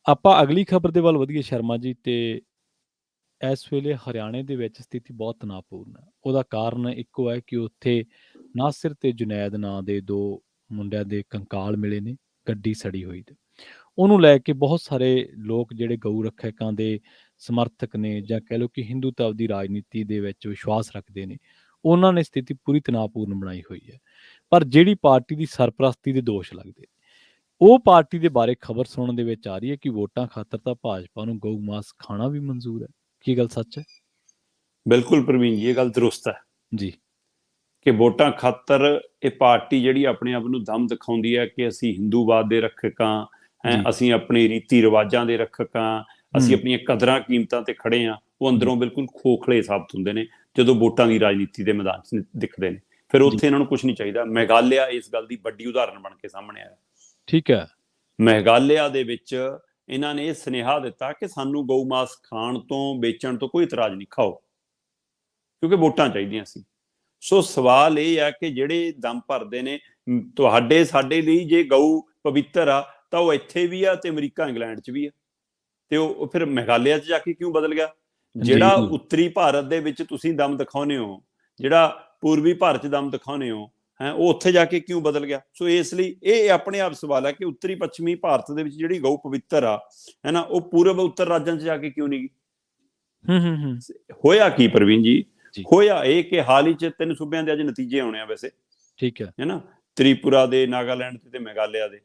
ਆਪਾਂ ਅਗਲੀ ਖਬਰ ਦੇ ਵੱਲ ਵਧੀਏ ਸ਼ਰਮਾ ਜੀ। ਤੇ ਇਸ ਵੇਲੇ ਹਰਿਆਣੇ ਦੇ ਵਿੱਚ ਸਥਿਤੀ ਬਹੁਤ ਤਣਾਅਪੂਰਨ ਹੈ। ਉਹਦਾ ਕਾਰਨ ਇੱਕੋ ਹੈ ਕਿ ਉੱਥੇ ਨਾਸਿਰ ਤੇ ਜੁਨੈਦ ਨਾਂ ਦੇ 2 ਮੁੰਡਿਆਂ ਦੇ ਕੰਕਾਲ ਮਿਲੇ ਨੇ, ਗੱਡੀ ਸੜੀ ਹੋਈ ਤੇ ਉਹਨੂੰ ਲੈ ਕੇ ਬਹੁਤ ਸਾਰੇ ਲੋਕ ਜਿਹੜੇ ਗਊ ਰੱਖਿਅਕਾਂ ਦੇ ਸਮਰਥਕ ਨੇ, ਜਾਂ ਕਹਿ ਲਓ ਕਿ ਹਿੰਦੂਤਵ ਦੀ ਰਾਜਨੀਤੀ ਦੇ ਵਿੱਚ ਵਿਸ਼ਵਾਸ ਰੱਖਦੇ ਨੇ, ਉਹਨਾਂ ਨੇ ਸਥਿਤੀ ਪੂਰੀ ਤਣਾਅਪੂਰਨ ਬਣਾਈ ਹੋਈ ਹੈ। ਪਰ ਜਿਹੜੀ ਪਾਰਟੀ ਦੀ ਸਰਪ੍ਰਸਤੀ ਦੇ ਦੋਸ਼ ਲੱਗਦੇ ਨੇ, ਉਹ ਪਾਰਟੀ ਦੇ ਬਾਰੇ ਖਬਰ ਸੁਣਨ ਦੇ ਵਿੱਚ ਆ ਰਹੀ ਹੈ ਕਿ ਵੋਟਾਂ ਖਾਤਰ ਤਾਂ ਭਾਜਪਾ ਨੂੰ ਗਊ ਮਾਸ ਖਾਣਾ ਵੀ ਮਨਜ਼ੂਰ ਹੈ। ਕੀ ਗੱਲ ਸੱਚ ਹੈ? ਬਿਲਕੁਲ ਪ੍ਰਵੀਨ ਜੀ, ਇਹ ਗੱਲ ਦਰੁਸਤ ਹੈ ਜੀ ਕਿ ਵੋਟਾਂ ਖਾਤਰ ਇਹ ਪਾਰਟੀ ਜਿਹੜੀ ਆਪਣੇ ਆਪ ਨੂੰ ਦਮ ਦਿਖਾਉਂਦੀ ਹੈ ਕਿ ਅਸੀਂ ਹਿੰਦੂਵਾਦ ਦੇ ਰੱਖਕਾਂ ਹੈ, ਅਸੀਂ ਆਪਣੇ ਰੀਤੀ ਰਿਵਾਜਾਂ ਦੇ ਰੱਖਕਾਂ, ਅਸੀਂ ਆਪਣੀਆਂ ਕਦਰਾਂ ਕੀਮਤਾਂ ਤੇ ਖੜੇ ਹਾਂ, ਉਹ ਅੰਦਰੋਂ ਬਿਲਕੁਲ ਖੋਖਲੇ ਸਾਬਤ ਹੁੰਦੇ ਨੇ ਜਦੋਂ ਵੋਟਾਂ ਦੀ ਰਾਜਨੀਤੀ ਦੇ ਮੈਦਾਨ 'ਚ ਦਿਖਦੇ ਨੇ। ਫਿਰ ਉੱਥੇ ਇਹਨਾਂ ਨੂੰ ਕੁਝ ਨਹੀਂ ਚਾਹੀਦਾ। ਮੇਘਾਲਿਆ ਇਸ ਗੱਲ ਦੀ ਵੱਡੀ ਉਦਾਹਰਨ ਬਣ ਕੇ ਸਾਹਮਣੇ ਆਇਆ। ਠੀਕ ਹੈ। ਮੇਘਾਲਿਆ ਦੇ ਵਿੱਚ ਇਹਨਾਂ ਨੇ ਇਹ ਸੁਨੇਹਾ ਦਿੱਤਾ ਕਿ ਸਾਨੂੰ ਗਊ ਮਾਸ ਖਾਣ ਤੋਂ, ਵੇਚਣ ਤੋਂ ਕੋਈ ਇਤਰਾਜ਼ ਨਹੀਂ, ਖਾਓ, ਕਿਉਂਕਿ ਵੋਟਾਂ ਚਾਹੀਦੀਆਂ ਸੀ। ਸੋ ਸਵਾਲ ਇਹ ਹੈ ਕਿ ਜਿਹੜੇ ਦਮ ਭਰਦੇ ਨੇ ਤੁਹਾਡੇ ਸਾਡੇ ਲਈ, ਜੇ ਗਊ ਪਵਿੱਤਰ ਆ ਤਾਂ ਉਹ ਇੱਥੇ ਵੀ ਆ ਤੇ ਅਮਰੀਕਾ ਇੰਗਲੈਂਡ 'ਚ ਵੀ ਆ, ਤੇ ਉਹ ਫਿਰ ਮੇਘਾਲਿਆ 'ਚ ਜਾ ਕੇ ਕਿਉਂ ਬਦਲ ਗਿਆ? ਜਿਹੜਾ ਉੱਤਰੀ ਭਾਰਤ ਦੇ ਵਿੱਚ ਤੁਸੀਂ ਦਮ ਦਿਖਾਉਂਦੇ ਹੋ, ਜਿਹੜਾ ਪੂਰਬੀ ਭਾਰਤ 'ਚ ਦਮ ਦਿਖਾਉਂਦੇ ਹੋ ਹੈ, ਉਹ ਉੱਥੇ ਜਾ ਕੇ ਕਿਉਂ ਬਦਲ ਗਿਆ? ਸੋ ਇਸ ਲਈ ਇਹ ਆਪਣੇ ਆਪ ਸਵਾਲ ਹੈ ਕਿ ਉੱਤਰੀ ਪੱਛਮੀ ਭਾਰਤ ਦੇ ਵਿੱਚ ਜਿਹੜੀ ਗਊ ਪਵਿੱਤਰ ਆ ਹੈ ਨਾ, ਉਹ ਪੂਰਬ ਉੱਤਰ ਰਾਜਾਂ 'ਚ ਜਾ ਕੇ ਕਿਉਂ ਨਹੀਂ ਗਈ? ਹੋਇਆ ਕੀ ਪ੍ਰਵੀਨ ਜੀ? ਹੋਇਆ ਇਹ ਕਿ ਹਾਲ ਹੀ 'ਚ 3 ਸੂਬਿਆਂ ਦੇ ਅੱਜ ਨਤੀਜੇ ਆਉਣੇ ਆ ਵੈਸੇ, ਠੀਕ ਹੈ ਨਾ, ਤ੍ਰਿਪੁਰਾ ਦੇ, ਨਾਗਾਲੈਂਡ ਤੇ ਮੇਘਾਲਿਆ ਦੇ।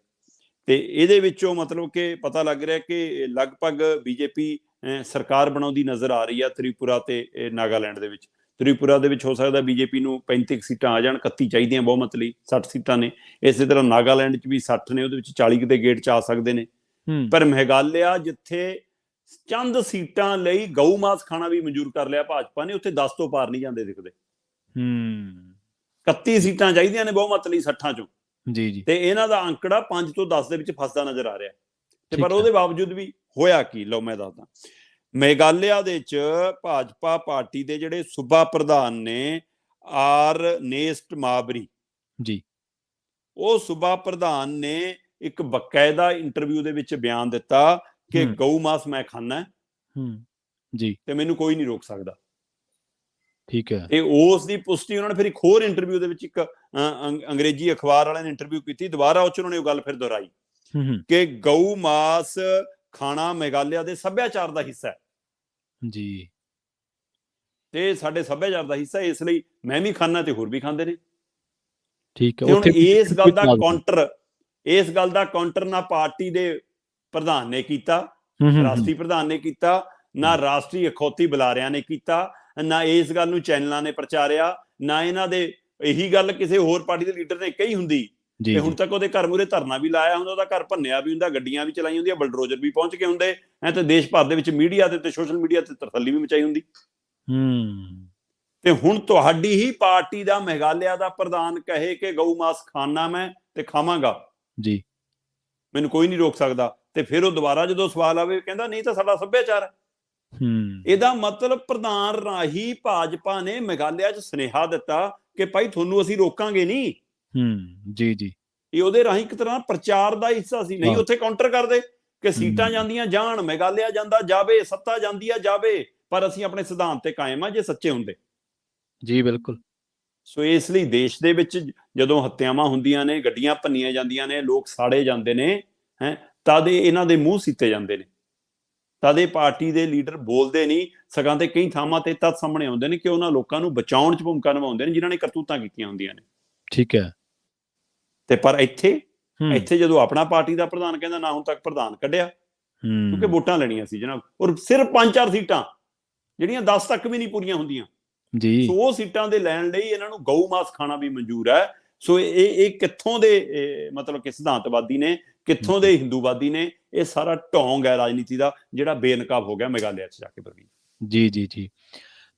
ਤੇ ਇਹਦੇ ਵਿੱਚੋਂ ਮਤਲਬ ਕਿ ਪਤਾ ਲੱਗ ਰਿਹਾ ਕਿ ਲਗਭਗ ਬੀਜੇਪੀ ਸਰਕਾਰ ਬਣਾਉਂਦੀ ਨਜ਼ਰ ਆ ਰਹੀ ਆ ਤ੍ਰਿਪੁਰਾ ਤੇ ਨਾਗਾਲੈਂਡ ਦੇ ਵਿੱਚ। ਤ੍ਰਿਪੁਰਾ ਦੇ ਵਿੱਚ ਹੋ ਸਕਦਾ ਬੀਜੇਪੀ ਨੂੰ 35 ਸੀਟਾਂ ਆ ਜਾਣ, 31 ਚਾਹੀਦੀਆਂ ਬਹੁਮਤ ਲਈ, 60 ਸੀਟਾਂ ਨੇ। ਇਸੇ ਤਰ੍ਹਾਂ ਨਾਗਾਲੈਂਡ 'ਚ ਵੀ 60 ਨੇ, ਉਹਦੇ ਵਿੱਚ 40 ਦੇ ਗੇਟ 'ਚ ਆ ਸਕਦੇ ਨੇ। ਪਰ ਮੇਘਾਲਿਆ ਜਿੱਥੇ ਚੰਦ ਸੀਟਾਂ ਲਈ ਗਊ ਮਾਸ ਖਾਣਾ ਵੀ ਮਨਜ਼ੂਰ ਕਰ ਲਿਆ ਭਾਜਪਾ ਨੇ, ਉੱਥੇ 10 ਤੋਂ ਪਾਰ ਨਹੀਂ ਜਾਂਦੇ ਦਿਖਦੇ। 31 ਸੀਟਾਂ ਚਾਹੀਦੀਆਂ ਨੇ ਬਹੁਮਤ ਲਈ 60 ਚੋਂ, ਜੀ ਤੇ ਇਹਨਾਂ ਦਾ ਅੰਕੜਾ 5 ਤੋਂ 10 ਦੇ ਵਿੱਚ ਫਸਦਾ ਨਜ਼ਰ ਆ ਰਿਹਾ। ਤੇ ਪਰ ਉਹਦੇ ਬਾਵਜੂਦ ਵੀ ਹੋਇਆ ਕੀ, ਲਓ ਮੈਂ ਦੱਸਦਾ। ਮੇਘਾਲਿਆ ਦੇ ਚ ਭਾਜਪਾ ਪਾਰਟੀ ਦੇ ਜਿਹੜੇ ਸੂਬਾ ਪ੍ਰਧਾਨ ਨੇ ਆਰਨੇਸਟ ਮਾਬਰੀ ਜੀ, ਉਹ ਸੂਬਾ ਪ੍ਰਧਾਨ ਨੇ ਇੱਕ ਬਕਾਇਦਾ ਇੰਟਰਵਿਊ ਦੇ ਵਿੱਚ ਬਿਆਨ ਦਿੱਤਾ ਕਿ ਗਊ ਮਾਸ ਮੈਂ ਖਾਣਾ ਜੀ ਤੇ ਮੈਨੂੰ ਕੋਈ ਨਹੀਂ ਰੋਕ ਸਕਦਾ। ਠੀਕ ਹੈ। ਤੇ ਉਸ ਦੀ ਪੁਸ਼ਟੀ ਉਹਨਾਂ ਨੇ ਫਿਰ ਇੱਕ ਹੋਰ ਇੰਟਰਵਿਊ ਦੇ ਵਿੱਚ, ਇੱਕ ਅੰਗਰੇਜ਼ੀ ਅਖਬਾਰ ਵਾਲਿਆਂ ਨੇ ਇੰਟਰਵਿਊ ਕੀਤੀ, ਦੁਬਾਰਾ ਉਹ ਚ ਉਹਨਾਂ ਨੇ ਉਹ ਗੱਲ ਫਿਰ ਦੁਹਰਾਈ ਕਿ ਗਊ ਮਾਸ ਖਾਣਾ ਮੇਘਾਲਿਆ ਦੇ ਸੱਭਿਆਚਾਰ ਦਾ ਹਿੱਸਾ ਹੈ ਜੀ, ਤੇ ਸਾਡੇ ਸੱਭਿਆਚਾਰ ਦਾ ਹਿੱਸਾ, ਇਸ ਲਈ ਮੈਂ ਵੀ ਖਾਣਾ ਤੇ ਹੋਰ ਵੀ ਖਾਂਦੇ ਨੇ। ਠੀਕ ਹੈ। ਹੁਣ ਇਸ ਗੱਲ ਦਾ ਕਾਊਂਟਰ ਨਾ ਪਾਰਟੀ ਦੇ ਪ੍ਰਧਾਨ ਨੇ ਕੀਤਾ, ਰਾਸ਼ਟਰੀ ਪ੍ਰਧਾਨ ਨੇ ਕੀਤਾ, ਨਾ ਰਾਸ਼ਟਰੀ ਅਖੌਤੀ ਬੁਲਾਰਿਆਂ ਨੇ ਕੀਤਾ, ਨਾ ਇਸ ਗੱਲ ਨੂੰ ਚੈਨਲਾਂ ਨੇ ਪ੍ਰਚਾਰਿਆ, ਨਾ ਇਹਨਾਂ ਦੇ ਇਹੀ ਗੱਲ ਕਿਸੇ ਹੋਰ ਪਾਰਟੀ ਦੇ ਲੀਡਰ ਨੇ ਕਹੀ ਹੁੰਦੀ ਤੇ ਹੁਣ ਤੱਕ ਉਹਦੇ ਘਰ ਮੂਹਰੇ ਧਰਨਾ ਵੀ ਲਾਇਆ ਹੁੰਦਾ, ਉਹਦਾ ਘਰ ਭੰਨਿਆ ਵੀ ਹੁੰਦਾ, ਗੱਡੀਆਂ ਵੀ ਚਲਾਈ ਹੁੰਦੀਆਂ, ਬਲਡੋਜ਼ਰ ਵੀ ਪਹੁੰਚ ਕੇ ਹੁੰਦੇ ਐ, ਤੇ ਦੇਸ਼ ਭਰ ਦੇ ਵਿੱਚ ਮੀਡੀਆ ਤੇ ਸੋਸ਼ਲ ਮੀਡੀਆ ਤੇ ਤਰਥੱਲੀ ਵੀ ਮਚਾਈ ਹੁੰਦੀ। ਤੇ ਹੁਣ ਤੁਹਾਡੀ ਹੀ ਪਾਰਟੀ ਦਾ ਮੇਘਾਲਿਆ ਦਾ ਪ੍ਰਧਾਨ ਕਹੇ ਕਿ ਗਊ ਮਾਸ ਖਾਣਾ ਮੈਂ ਤੇ ਖਾਵਾਂਗਾ ਜੀ, ਮੈਨੂੰ ਕੋਈ ਨਹੀਂ ਰੋਕ ਸਕਦਾ, ਤੇ ਫਿਰ ਉਹ ਦੁਬਾਰਾ ਜਦੋਂ ਸਵਾਲ ਆਵੇ ਕਹਿੰਦਾ ਨਹੀਂ ਤਾਂ ਸਾਡਾ ਸੱਭਿਆਚਾਰ ਹੈ। ਇਹਦਾ ਮਤਲਬ ਪ੍ਰਧਾਨ ਰਾਹੀਂ ਭਾਜਪਾ ਨੇ ਮੇਘਾਲਿਆ 'ਚ ਸੁਨੇਹਾ ਦਿੱਤਾ ਕਿ ਭਾਈ ਤੁਹਾਨੂੰ ਅਸੀਂ ਰੋਕਾਂਗੇ ਨਹੀਂ। ਜੀ ਜੀ, ਇਹ ਉਹਦੇ ਰਾਹੀਂ ਇੱਕ ਤਰ੍ਹਾਂ ਪ੍ਰਚਾਰ ਦਾ ਹਿੱਸਾ ਸੀ। ਨਹੀਂ ਉੱਥੇ ਕਾਊਂਟਰ ਕਰਦੇ ਕਿ ਸੀਟਾਂ ਜਾਂਦੀਆਂ ਜਾਣ, ਮੇਘਾਲਿਆ ਜਾਂਦਾ ਜਾਵੇ, ਸੱਤਾ ਜਾਂਦੀ ਆ ਜਾਵੇ, ਪਰ ਅਸੀਂ ਆਪਣੇ ਸਿਧਾਂਤ ਤੇ ਕਾਇਮ ਆ ਜੇ ਸੱਚੇ ਹੁੰਦੇ। ਜੀ ਬਿਲਕੁਲ। ਸੋ ਇਸ ਲਈ ਦੇਸ਼ ਦੇ ਵਿੱਚ ਜਦੋਂ ਹੱਤਿਆਵਾਂ ਹੁੰਦੀਆਂ ਨੇ, ਗੱਡੀਆਂ ਭੰਨੀਆਂ ਜਾਂਦੀਆਂ ਨੇ, ਲੋਕ ਸਾੜੇ ਜਾਂਦੇ ਨੇ ਹੈ, ਤਦ ਇਹਨਾਂ ਦੇ ਮੂੰਹ ਸੀਤੇ ਜਾਂਦੇ ਨੇ, ਤਦ ਇਹ ਪਾਰਟੀ ਦੇ ਲੀਡਰ ਬੋਲਦੇ ਨਹੀਂ, ਸਗੋਂ ਤੇ ਕਈ ਥਾਵਾਂ ਤੇ ਤਦ ਸਾਹਮਣੇ ਆਉਂਦੇ ਨੇ ਕਿ ਉਹਨਾਂ ਲੋਕਾਂ ਨੂੰ ਬਚਾਉਣ 'ਚ ਭੂਮਿਕਾ ਨਿਭਾਉਂਦੇ ਨੇ ਜਿਨ੍ਹਾਂ ਨੇ ਕਰਤੂਤਾਂ ਕੀਤੀਆਂ ਹੁੰਦੀਆਂ ਨੇ। ਠੀਕ ਹੈ। ਤੇ ਪਰ ਇੱਥੇ ਜਦੋਂ ਆਪਣਾ ਪਾਰਟੀ ਦਾ ਪ੍ਰਧਾਨ ਕਹਿੰਦਾ ਨਾ ਹੁਣ ਤੱਕ ਪ੍ਰਧਾਨ ਕੱਢਿਆ, ਕਿਉਂਕਿ ਵੋਟਾਂ ਲੈਣੀਆਂ ਸੀ ਜਨਾਬ, ਔਰ ਸਿਰਫ 5-4 ਸੀਟਾਂ ਜਿਹੜੀਆਂ 10 ਤੱਕ ਵੀ ਨਹੀਂ ਪੂਰੀਆਂ ਹੁੰਦੀਆਂ ਜੀ, ਸੋ ਉਹ ਸੀਟਾਂ ਦੇ ਲੈਣ ਲਈ ਇਹਨਾਂ ਨੂੰ ਗਊ ਮਾਸ ਖਾਣਾ ਵੀ ਮਨਜ਼ੂਰ ਹੈ। ਸੋ ਇਹ ਕਿੱਥੋਂ ਦੇ ਮਤਲਬ ਕਿ ਸਿਧਾਂਤਵਾਦੀ ਨੇ, ਕਿੱਥੋਂ ਦੇ ਹਿੰਦੂਵਾਦੀ ਨੇ, ਇਹ ਸਾਰਾ ਢੋਂਗ ਹੈ ਰਾਜਨੀਤੀ ਦਾ ਜਿਹੜਾ ਬੇਨਕਾਬ ਹੋ ਗਿਆ ਮੇਘਾਲਿਆ 'ਚ ਜਾ ਕੇ। ਪ੍ਰਵੀਨ ਜੀ ਜੀ ਜੀ,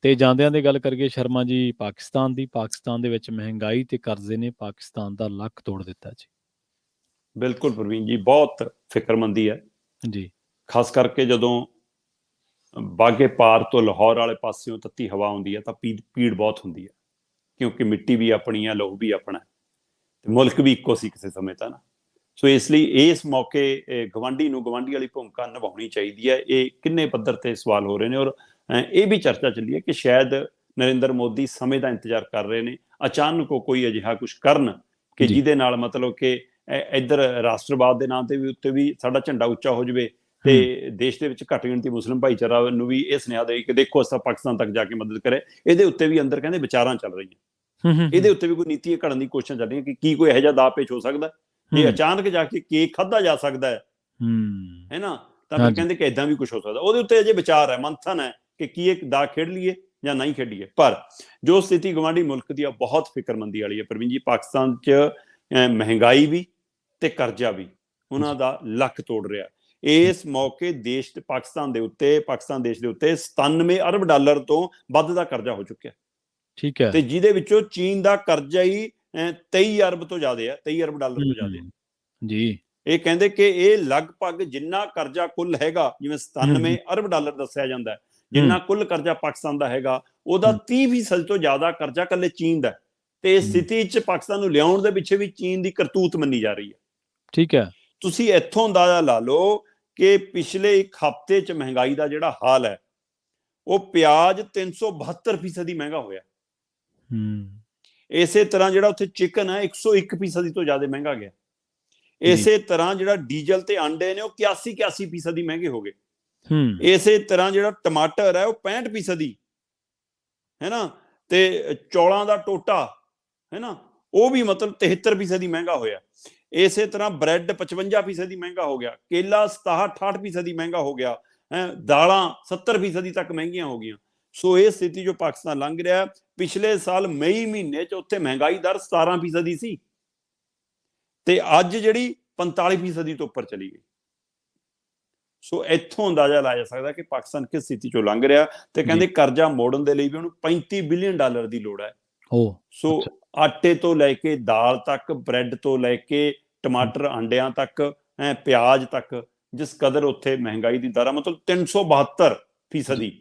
ਤੇ ਜਾਂਦਿਆਂ ਦੀ ਗੱਲ ਕਰੀਏ ਸ਼ਰਮਾ ਜੀ ਪਾਕਿਸਤਾਨ ਦੀ, ਪਾਕਿਸਤਾਨ ਦੇ ਵਿੱਚ ਮਹਿੰਗਾਈ ਤੇ ਕਰਜ਼ੇ ਨੇ ਪਾਕਿਸਤਾਨ ਦਾ ਲੱਕ ਤੋੜ ਦਿੱਤਾ ਜੀ। ਬਿਲਕੁਲ ਪ੍ਰਵੀਨ ਜੀ, ਬਹੁਤ ਫਿਕਰਮੰਦੀ ਹੈ ਜੀ, ਖਾਸ ਕਰਕੇ ਜਦੋਂ ਬਾਗੇ ਪਾਰ ਤੋਂ ਲਾਹੌਰ ਵਾਲੇ ਪਾਸਿਓਂ ਤੱਤੀ ਹਵਾ ਆਉਂਦੀ ਹੈ ਤਾਂ ਪੀੜ ਬਹੁਤ ਹੁੰਦੀ ਹੈ। ਕਿਉਂਕਿ ਮਿੱਟੀ ਵੀ ਆਪਣੀ ਆ, ਲਹੂ ਵੀ ਆਪਣਾ ਤੇ ਮੁਲਕ ਵੀ ਇੱਕੋ ਸੀ ਕਿਸੇ ਸਮੇਂ ਤਾਂ ਨਾ। ਸੋ ਇਸ ਲਈ ਇਸ ਮੌਕੇ ਗਵਾਂਢੀ ਨੂੰ ਗਵਾਂਢੀ ਵਾਲੀ ਭੂਮਿਕਾ ਨਿਭਾਉਣੀ ਚਾਹੀਦੀ ਹੈ। ਇਹ ਕਿੰਨੇ ਪੱਧਰ ਤੇ ਸਵਾਲ ਹੋ ਰਹੇ ਨੇ, ਔਰ ਇਹ ਵੀ ਚਰਚਾ ਚੱਲੀ ਹੈ ਕਿ ਸ਼ਾਇਦ ਨਰਿੰਦਰ ਮੋਦੀ ਸਮੇਂ ਦਾ ਇੰਤਜ਼ਾਰ ਕਰ ਰਹੇ ਨੇ, ਅਚਾਨਕ ਉਹ ਕੋਈ ਅਜਿਹਾ ਕੁਝ ਕਰਨ ਕਿ ਜਿਹਦੇ ਨਾਲ ਮਤਲਬ ਕਿ ਇੱਧਰ ਰਾਸ਼ਟਰਵਾਦ ਦੇ ਨਾਂ ਤੇ ਵੀ ਉੱਤੇ ਵੀ ਸਾਡਾ ਝੰਡਾ ਉੱਚਾ ਹੋ ਜਾਵੇ ਤੇ ਦੇਸ਼ ਦੇ ਵਿੱਚ ਘੱਟ ਗਿਣਤੀ ਮੁਸਲਿਮ ਭਾਈਚਾਰਾ ਨੂੰ ਵੀ ਇਹ ਸੁਨੇਹਾ ਦੇ ਕਿ ਦੇਖੋ ਅਸਾਂ ਪਾਕਿਸਤਾਨ ਤੱਕ ਜਾ ਕੇ ਮਦਦ ਕਰੇ। ਇਹਦੇ ਉੱਤੇ ਵੀ ਅੰਦਰ ਕਹਿੰਦੇ ਵਿਚਾਰਾਂ ਚੱਲ ਰਹੀਆਂ, ਇਹਦੇ ਉੱਤੇ ਵੀ ਕੋਈ ਨੀਤੀ ਘੜਨ ਦੀ ਕੋਸ਼ਿਸ਼ ਚੱਲ ਰਹੀ ਹੈ ਕਿ ਕੀ ਕੋਈ ਇਹੋ ਜਿਹਾ ਦਾਅ ਪੇਚ ਹੋ ਸਕਦਾ, ਇਹ ਅਚਾਨਕ ਜਾ ਕੇ ਕੇਕ ਖਾਧਾ ਜਾ ਸਕਦਾ ਹੈ ਨਾ, ਤਾਂ ਫਿਰ ਕਹਿੰਦੇ ਕਿ ਏਦਾਂ ਵੀ ਕੁਝ ਹੋ ਸਕਦਾ। ਉਹਦੇ ਉੱਤੇ ਅਜੇ ਵਿਚਾਰ ਹੈ, ਮੰਥਨ ਹੈ ਕਿ ਕੀ ਇੱਕ ਦਾਅ ਖੇਡ ਲਈਏ ਜਾਂ ਨਹੀਂ ਖੇਡੀਏ। ਪਰ ਜੋ ਸਥਿਤੀ ਗਵਾਂਢੀ ਮੁਲਕ ਦੀ ਆ ਬਹੁਤ ਫਿਕਰਮੰਦੀ ਵਾਲੀ ਹੈ ਪ੍ਰਵੀਨ ਜੀ। ਪਾਕਿਸਤਾਨ 'ਚ ਮਹਿੰਗਾਈ ਵੀ ਤੇ ਕਰਜ਼ਾ ਵੀ ਉਹਨਾਂ ਦਾ ਲੱਕ ਤੋੜ ਰਿਹਾ। ਇਸ ਮੌਕੇ ਪਾਕਿਸਤਾਨ ਦੇਸ਼ ਦੇ ਉੱਤੇ 97 ਅਰਬ ਡਾਲਰ ਤੋਂ ਵੱਧ ਦਾ ਕਰਜ਼ਾ ਹੋ ਚੁੱਕਿਆ। ਠੀਕ ਹੈ। ਤੇ ਜਿਹਦੇ ਵਿੱਚੋਂ ਚੀਨ ਦਾ ਕਰਜ਼ਾ ਹੀ 23 ਅਰਬ ਤੋਂ ਜ਼ਿਆਦਾ ਹੈ, 23 ਅਰਬ ਡਾਲਰ ਤੋਂ ਜ਼ਿਆਦਾ ਜੀ। ਇਹ ਕਹਿੰਦੇ ਕਿ ਇਹ ਲਗਭਗ ਜਿੰਨਾ ਕਰਜ਼ਾ ਕੁੱਲ ਹੈਗਾ, ਜਿਵੇਂ 97 ਅਰਬ ਡਾਲਰ ਦੱਸਿਆ ਜਾਂਦਾ, ਜਿੰਨਾ ਕੁੱਲ ਕਰਜ਼ਾ ਪਾਕਿਸਤਾਨ ਦਾ ਹੈਗਾ, ਉਹਦਾ 30% ਤੋਂ ਜ਼ਿਆਦਾ ਕਰਜ਼ਾ ਇਕੱਲੇ ਚੀਨ ਦਾ। ਤੇ ਇਸ ਸਥਿਤੀ 'ਚ ਪਾਕਿਸਤਾਨ ਨੂੰ ਲਿਆਉਣ ਦੇ ਪਿੱਛੇ ਵੀ ਚੀਨ ਦੀ ਕਰਤੂਤ ਮੰਨੀ ਜਾ ਰਹੀ ਹੈ। ਠੀਕ ਹੈ। ਤੁਸੀਂ ਇੱਥੋਂ ਅੰਦਾਜ਼ਾ ਲਾ ਲਓ ਕਿ ਪਿਛਲੇ ਇੱਕ ਹਫ਼ਤੇ 'ਚ ਮਹਿੰਗਾਈ ਦਾ ਜਿਹੜਾ ਹਾਲ ਹੈ, ਉਹ ਪਿਆਜ਼ 372% ਮਹਿੰਗਾ ਹੋਇਆ। ਇਸੇ ਤਰ੍ਹਾਂ ਜਿਹੜਾ ਉੱਥੇ ਚਿਕਨ ਹੈ 101% ਤੋਂ ਜ਼ਿਆਦਾ ਮਹਿੰਗਾ ਗਿਆ। ਇਸੇ ਤਰ੍ਹਾਂ ਜਿਹੜਾ ਡੀਜ਼ਲ ਤੇ ਆਂਡੇ ਨੇ ਉਹ 81% ਮਹਿੰਗੇ ਹੋ ਗਏ। ਇਸੇ ਤਰ੍ਹਾਂ ਜਿਹੜਾ ਟਮਾਟਰ ਹੈ ਉਹ 65% ਹੈ ਨਾ, ਤੇ ਚੌਲਾਂ ਦਾ ਟੋਟਾ ਹੈ ਨਾ ਉਹ ਵੀ ਮਤਲਬ 73% ਮਹਿੰਗਾ ਹੋਇਆ। ਇਸੇ ਤਰ੍ਹਾਂ ਬ੍ਰੈਡ 55% ਮਹਿੰਗਾ ਹੋ ਗਿਆ, ਕੇਲਾ 67-68% ਮਹਿੰਗਾ ਹੋ ਗਿਆ, ਦਾਲਾਂ 70% ਤੱਕ ਮਹਿੰਗੀਆਂ ਹੋ ਗਈਆਂ। ਸੋ ਇਹ ਸਥਿਤੀ ਜੋ ਪਾਕਿਸਤਾਨ ਲੰਘ ਰਿਹਾ, ਪਿਛਲੇ ਸਾਲ ਮਈ ਮਹੀਨੇ 'ਚ ਉੱਥੇ ਮਹਿੰਗਾਈ ਦਰ 17% ਸੀ ਤੇ ਅੱਜ ਜਿਹੜੀ 45% ਤੋਂ ਉੱਪਰ ਚਲੀ ਗਈ। ਸੋ ਇੱਥੋਂ ਅੰਦਾਜ਼ਾ ਲਾਇਆ ਜਾ ਸਕਦਾ ਕਿ ਪਾਕਿਸਤਾਨ ਕਿਸ ਸਥਿਤੀ ਚੋਂ ਲੰਘ ਰਿਹਾ। ਤੇ ਕਹਿੰਦੇ ਕਰਜ਼ਾ ਮੋੜਨ ਦੇ ਲਈ ਵੀ ਉਹਨੂੰ 35 ਬਿਲੀਅਨ ਡਾਲਰ ਦੀ ਲੋੜ ਹੈ। ਸੋ ਆਟੇ ਤੋਂ ਲੈ ਕੇ ਦਾਲ ਤੱਕ, ਬ੍ਰੈਡ ਤੋਂ ਲੈ ਕੇ ਟਮਾਟਰ, ਅੰਡਿਆਂ ਤੱਕ, ਪਿਆਜ਼ ਤੱਕ, ਜਿਸ ਕਦਰ ਉੱਥੇ ਮਹਿੰਗਾਈ ਦੀ ਦਰ ਆ, ਮਤਲਬ 372%,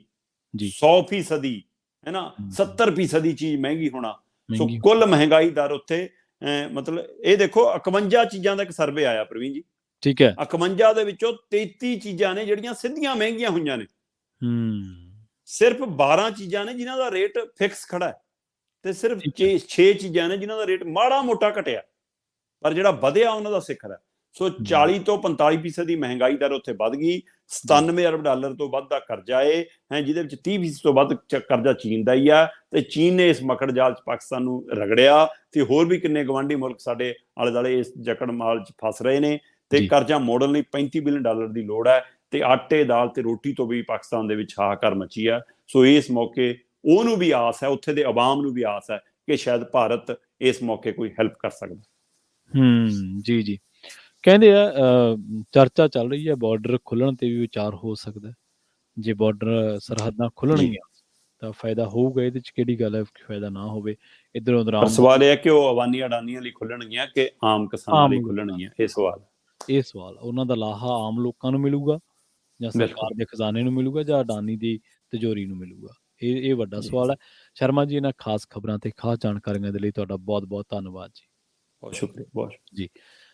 100% ਹੈ ਨਾ, 70% ਚੀਜ਼ ਮਹਿੰਗੀ ਹੋਣਾ। ਸੋ ਕੁੱਲ ਮਹਿੰਗਾਈ ਦਰ ਉੱਥੇ ਮਤਲਬ ਇਹ ਦੇਖੋ 51 ਚੀਜ਼ਾਂ ਦਾ ਇੱਕ ਸਰਵੇ ਆਇਆ ਪ੍ਰਵੀਨ ਜੀ। ਠੀਕ ਹੈ। 51 ਦੇ ਵਿੱਚੋਂ 33 ਚੀਜ਼ਾਂ ਨੇ ਜਿਹੜੀਆਂ ਸਿੱਧੀਆਂ ਮਹਿੰਗੀਆਂ ਹੋਈਆਂ ਨੇ। ਸਿਰਫ 12 ਚੀਜ਼ਾਂ ਨੇ ਜਿਨ੍ਹਾਂ ਦਾ ਰੇਟ ਫਿਕਸ ਖੜਾ ਹੈ ਤੇ ਸਿਰਫ 6 ਚੀਜ਼ਾਂ ਨੇ ਜਿਨ੍ਹਾਂ ਦਾ ਰੇਟ ਮਾੜਾ ਮੋਟਾ ਘਟਿਆ, ਪਰ ਜਿਹੜਾ ਵਧਿਆ ਉਹਨਾਂ ਦਾ ਸਿਖਰ ਹੈ। ਸੋ 40 ਤੋਂ 45% ਦੀ ਮਹਿੰਗਾਈ ਦਰ ਉੱਥੇ ਵੱਧ ਗਈ। 97 ਅਰਬ ਡਾਲਰ ਤੋਂ ਵੱਧ ਦਾ ਕਰਜ਼ਾ ਹੈ, ਜਿਹਦੇ ਵਿੱਚ 30% ਤੋਂ ਵੱਧ ਕਰਜ਼ਾ ਚੀਨ ਦਾ ਹੀ ਆ। ਤੇ ਚੀਨ ਨੇ ਇਸ ਮਕੜ ਜਾਲ 'ਚ ਪਾਕਿਸਤਾਨ ਨੂੰ ਰਗੜਿਆ ਤੇ ਹੋਰ ਵੀ ਕਿੰਨੇ ਗਵਾਂਢੀ ਮੁਲਕ ਸਾਡੇ ਆਲੇ ਦੁਆਲੇ ਇਸ ਜਕੜ ਮਾਲ 'ਚ ਫਸ ਰਹੇ ਨੇ। ਤੇ ਕਰਜ਼ਾ ਮੋੜਨ ਲਈ 35 ਬਿਲੀਅਨ ਡਾਲਰ ਦੀ ਲੋੜ ਹੈ। ਤੇ ਆਟੇ, ਦਾਲ ਤੇ ਰੋਟੀ ਤੋਂ ਵੀ ਪਾਕਿਸਤਾਨ ਦੇ ਵਿੱਚ ਹਾਹਾਕਾਰ ਮਚੀ ਆ। ਸੋ ਇਸ ਮੌਕੇ ਉਹਨੂੰ ਵੀ ਆਸ ਹੈ, ਉੱਥੇ ਦੇ ਆਵਾਮ ਨੂੰ ਵੀ ਆਸ ਹੈ ਕਿ ਸ਼ਾਇਦ ਭਾਰਤ ਇਸ ਮੌਕੇ ਕੋਈ ਹੈਲਪ ਕਰ ਸਕਦਾ। ਜੀ ਕਹਿੰਦੇ ਆ ਚਰਚਾ ਚੱਲ ਰਹੀ ਹੈ ਬਾਰਡਰ ਖੁੱਲਣ ਤੇ ਵੀ ਵਿਚਾਰ ਹੋ ਸਕਦਾ। ਜੇ ਬਾਰਡਰ ਸਰਹੱਦਾਂ ਖੁੱਲਣਗੀਆਂ ਤਾਂ ਫਾਇਦਾ ਹੋਊਗਾ, ਇਹਦੇ 'ਚ ਕਿਹੜੀ ਗੱਲ ਹੈ ਕਿ ਫਾਇਦਾ ਨਾ ਹੋਵੇ। ਇੱਧਰ ਉਧਰ ਸਵਾਲ ਇਹ ਹੈ ਕਿ ਉਹ ਅਵਾਨੀ ਅਡਾਨੀਆਂ ਲਈ ਖੁੱਲਣਗੀਆਂ ਕਿ ਆਮ ਕਿਸਾਨਾਂ ਲਈ ਖੁੱਲਣਗੀਆਂ, ਇਹ ਸਵਾਲ ਉਹਨਾਂ ਦਾ ਲਾਹਾ ਆਮ ਲੋਕਾਂ ਨੂੰ ਮਿਲੂਗਾ ਜਾਂ ਸਰਕਾਰ ਦੇ ਖਜ਼ਾਨੇ ਨੂੰ ਮਿਲੂਗਾ ਜਾਂ ਅਡਾਨੀ ਦੀ ਤਿਜੋਰੀ ਨੂੰ ਮਿਲੂਗਾ। ਇਹ ਵੱਡਾ ਸਵਾਲ ਹੈ। ਸ਼ਰਮਾ ਜੀ, ਇਹਨਾਂ ਖਾਸ ਖਬਰਾਂ ਤੇ ਖਾਸ ਜਾਣਕਾਰੀਆਂ ਦੇ ਲਈ ਤੁਹਾਡਾ ਬਹੁਤ ਬਹੁਤ ਧੰਨਵਾਦ ਜੀ। ਬਹੁਤ ਸ਼ੁਕਰੀਆ ਜੀ।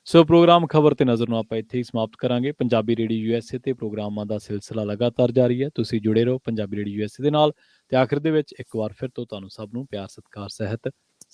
ਸੋ ਪ੍ਰੋਗਰਾਮ ਖਬਰ ਤੇ ਨਜ਼ਰ ਨੂੰ ਆਪਾਂ ਇੱਥੇ ਹੀ ਸਮਾਪਤ ਕਰਾਂਗੇ। ਪੰਜਾਬੀ ਰੇਡੀਓ USA ਤੇ ਪ੍ਰੋਗਰਾਮਾਂ ਦਾ ਸਿਲਸਿਲਾ ਲਗਾਤਾਰ ਜਾਰੀ ਹੈ। ਤੁਸੀਂ ਜੁੜੇ ਰਹੋ ਪੰਜਾਬੀ ਰੇਡੀਓ USA ਦੇ ਨਾਲ। ਤੇ ਆਖਿਰ ਦੇ ਵਿੱਚ ਇੱਕ ਵਾਰ ਫਿਰ ਤੋਂ ਤੁਹਾਨੂੰ ਸਭ ਨੂੰ ਪਿਆਰ ਸਤਿਕਾਰ ਸਹਿਤ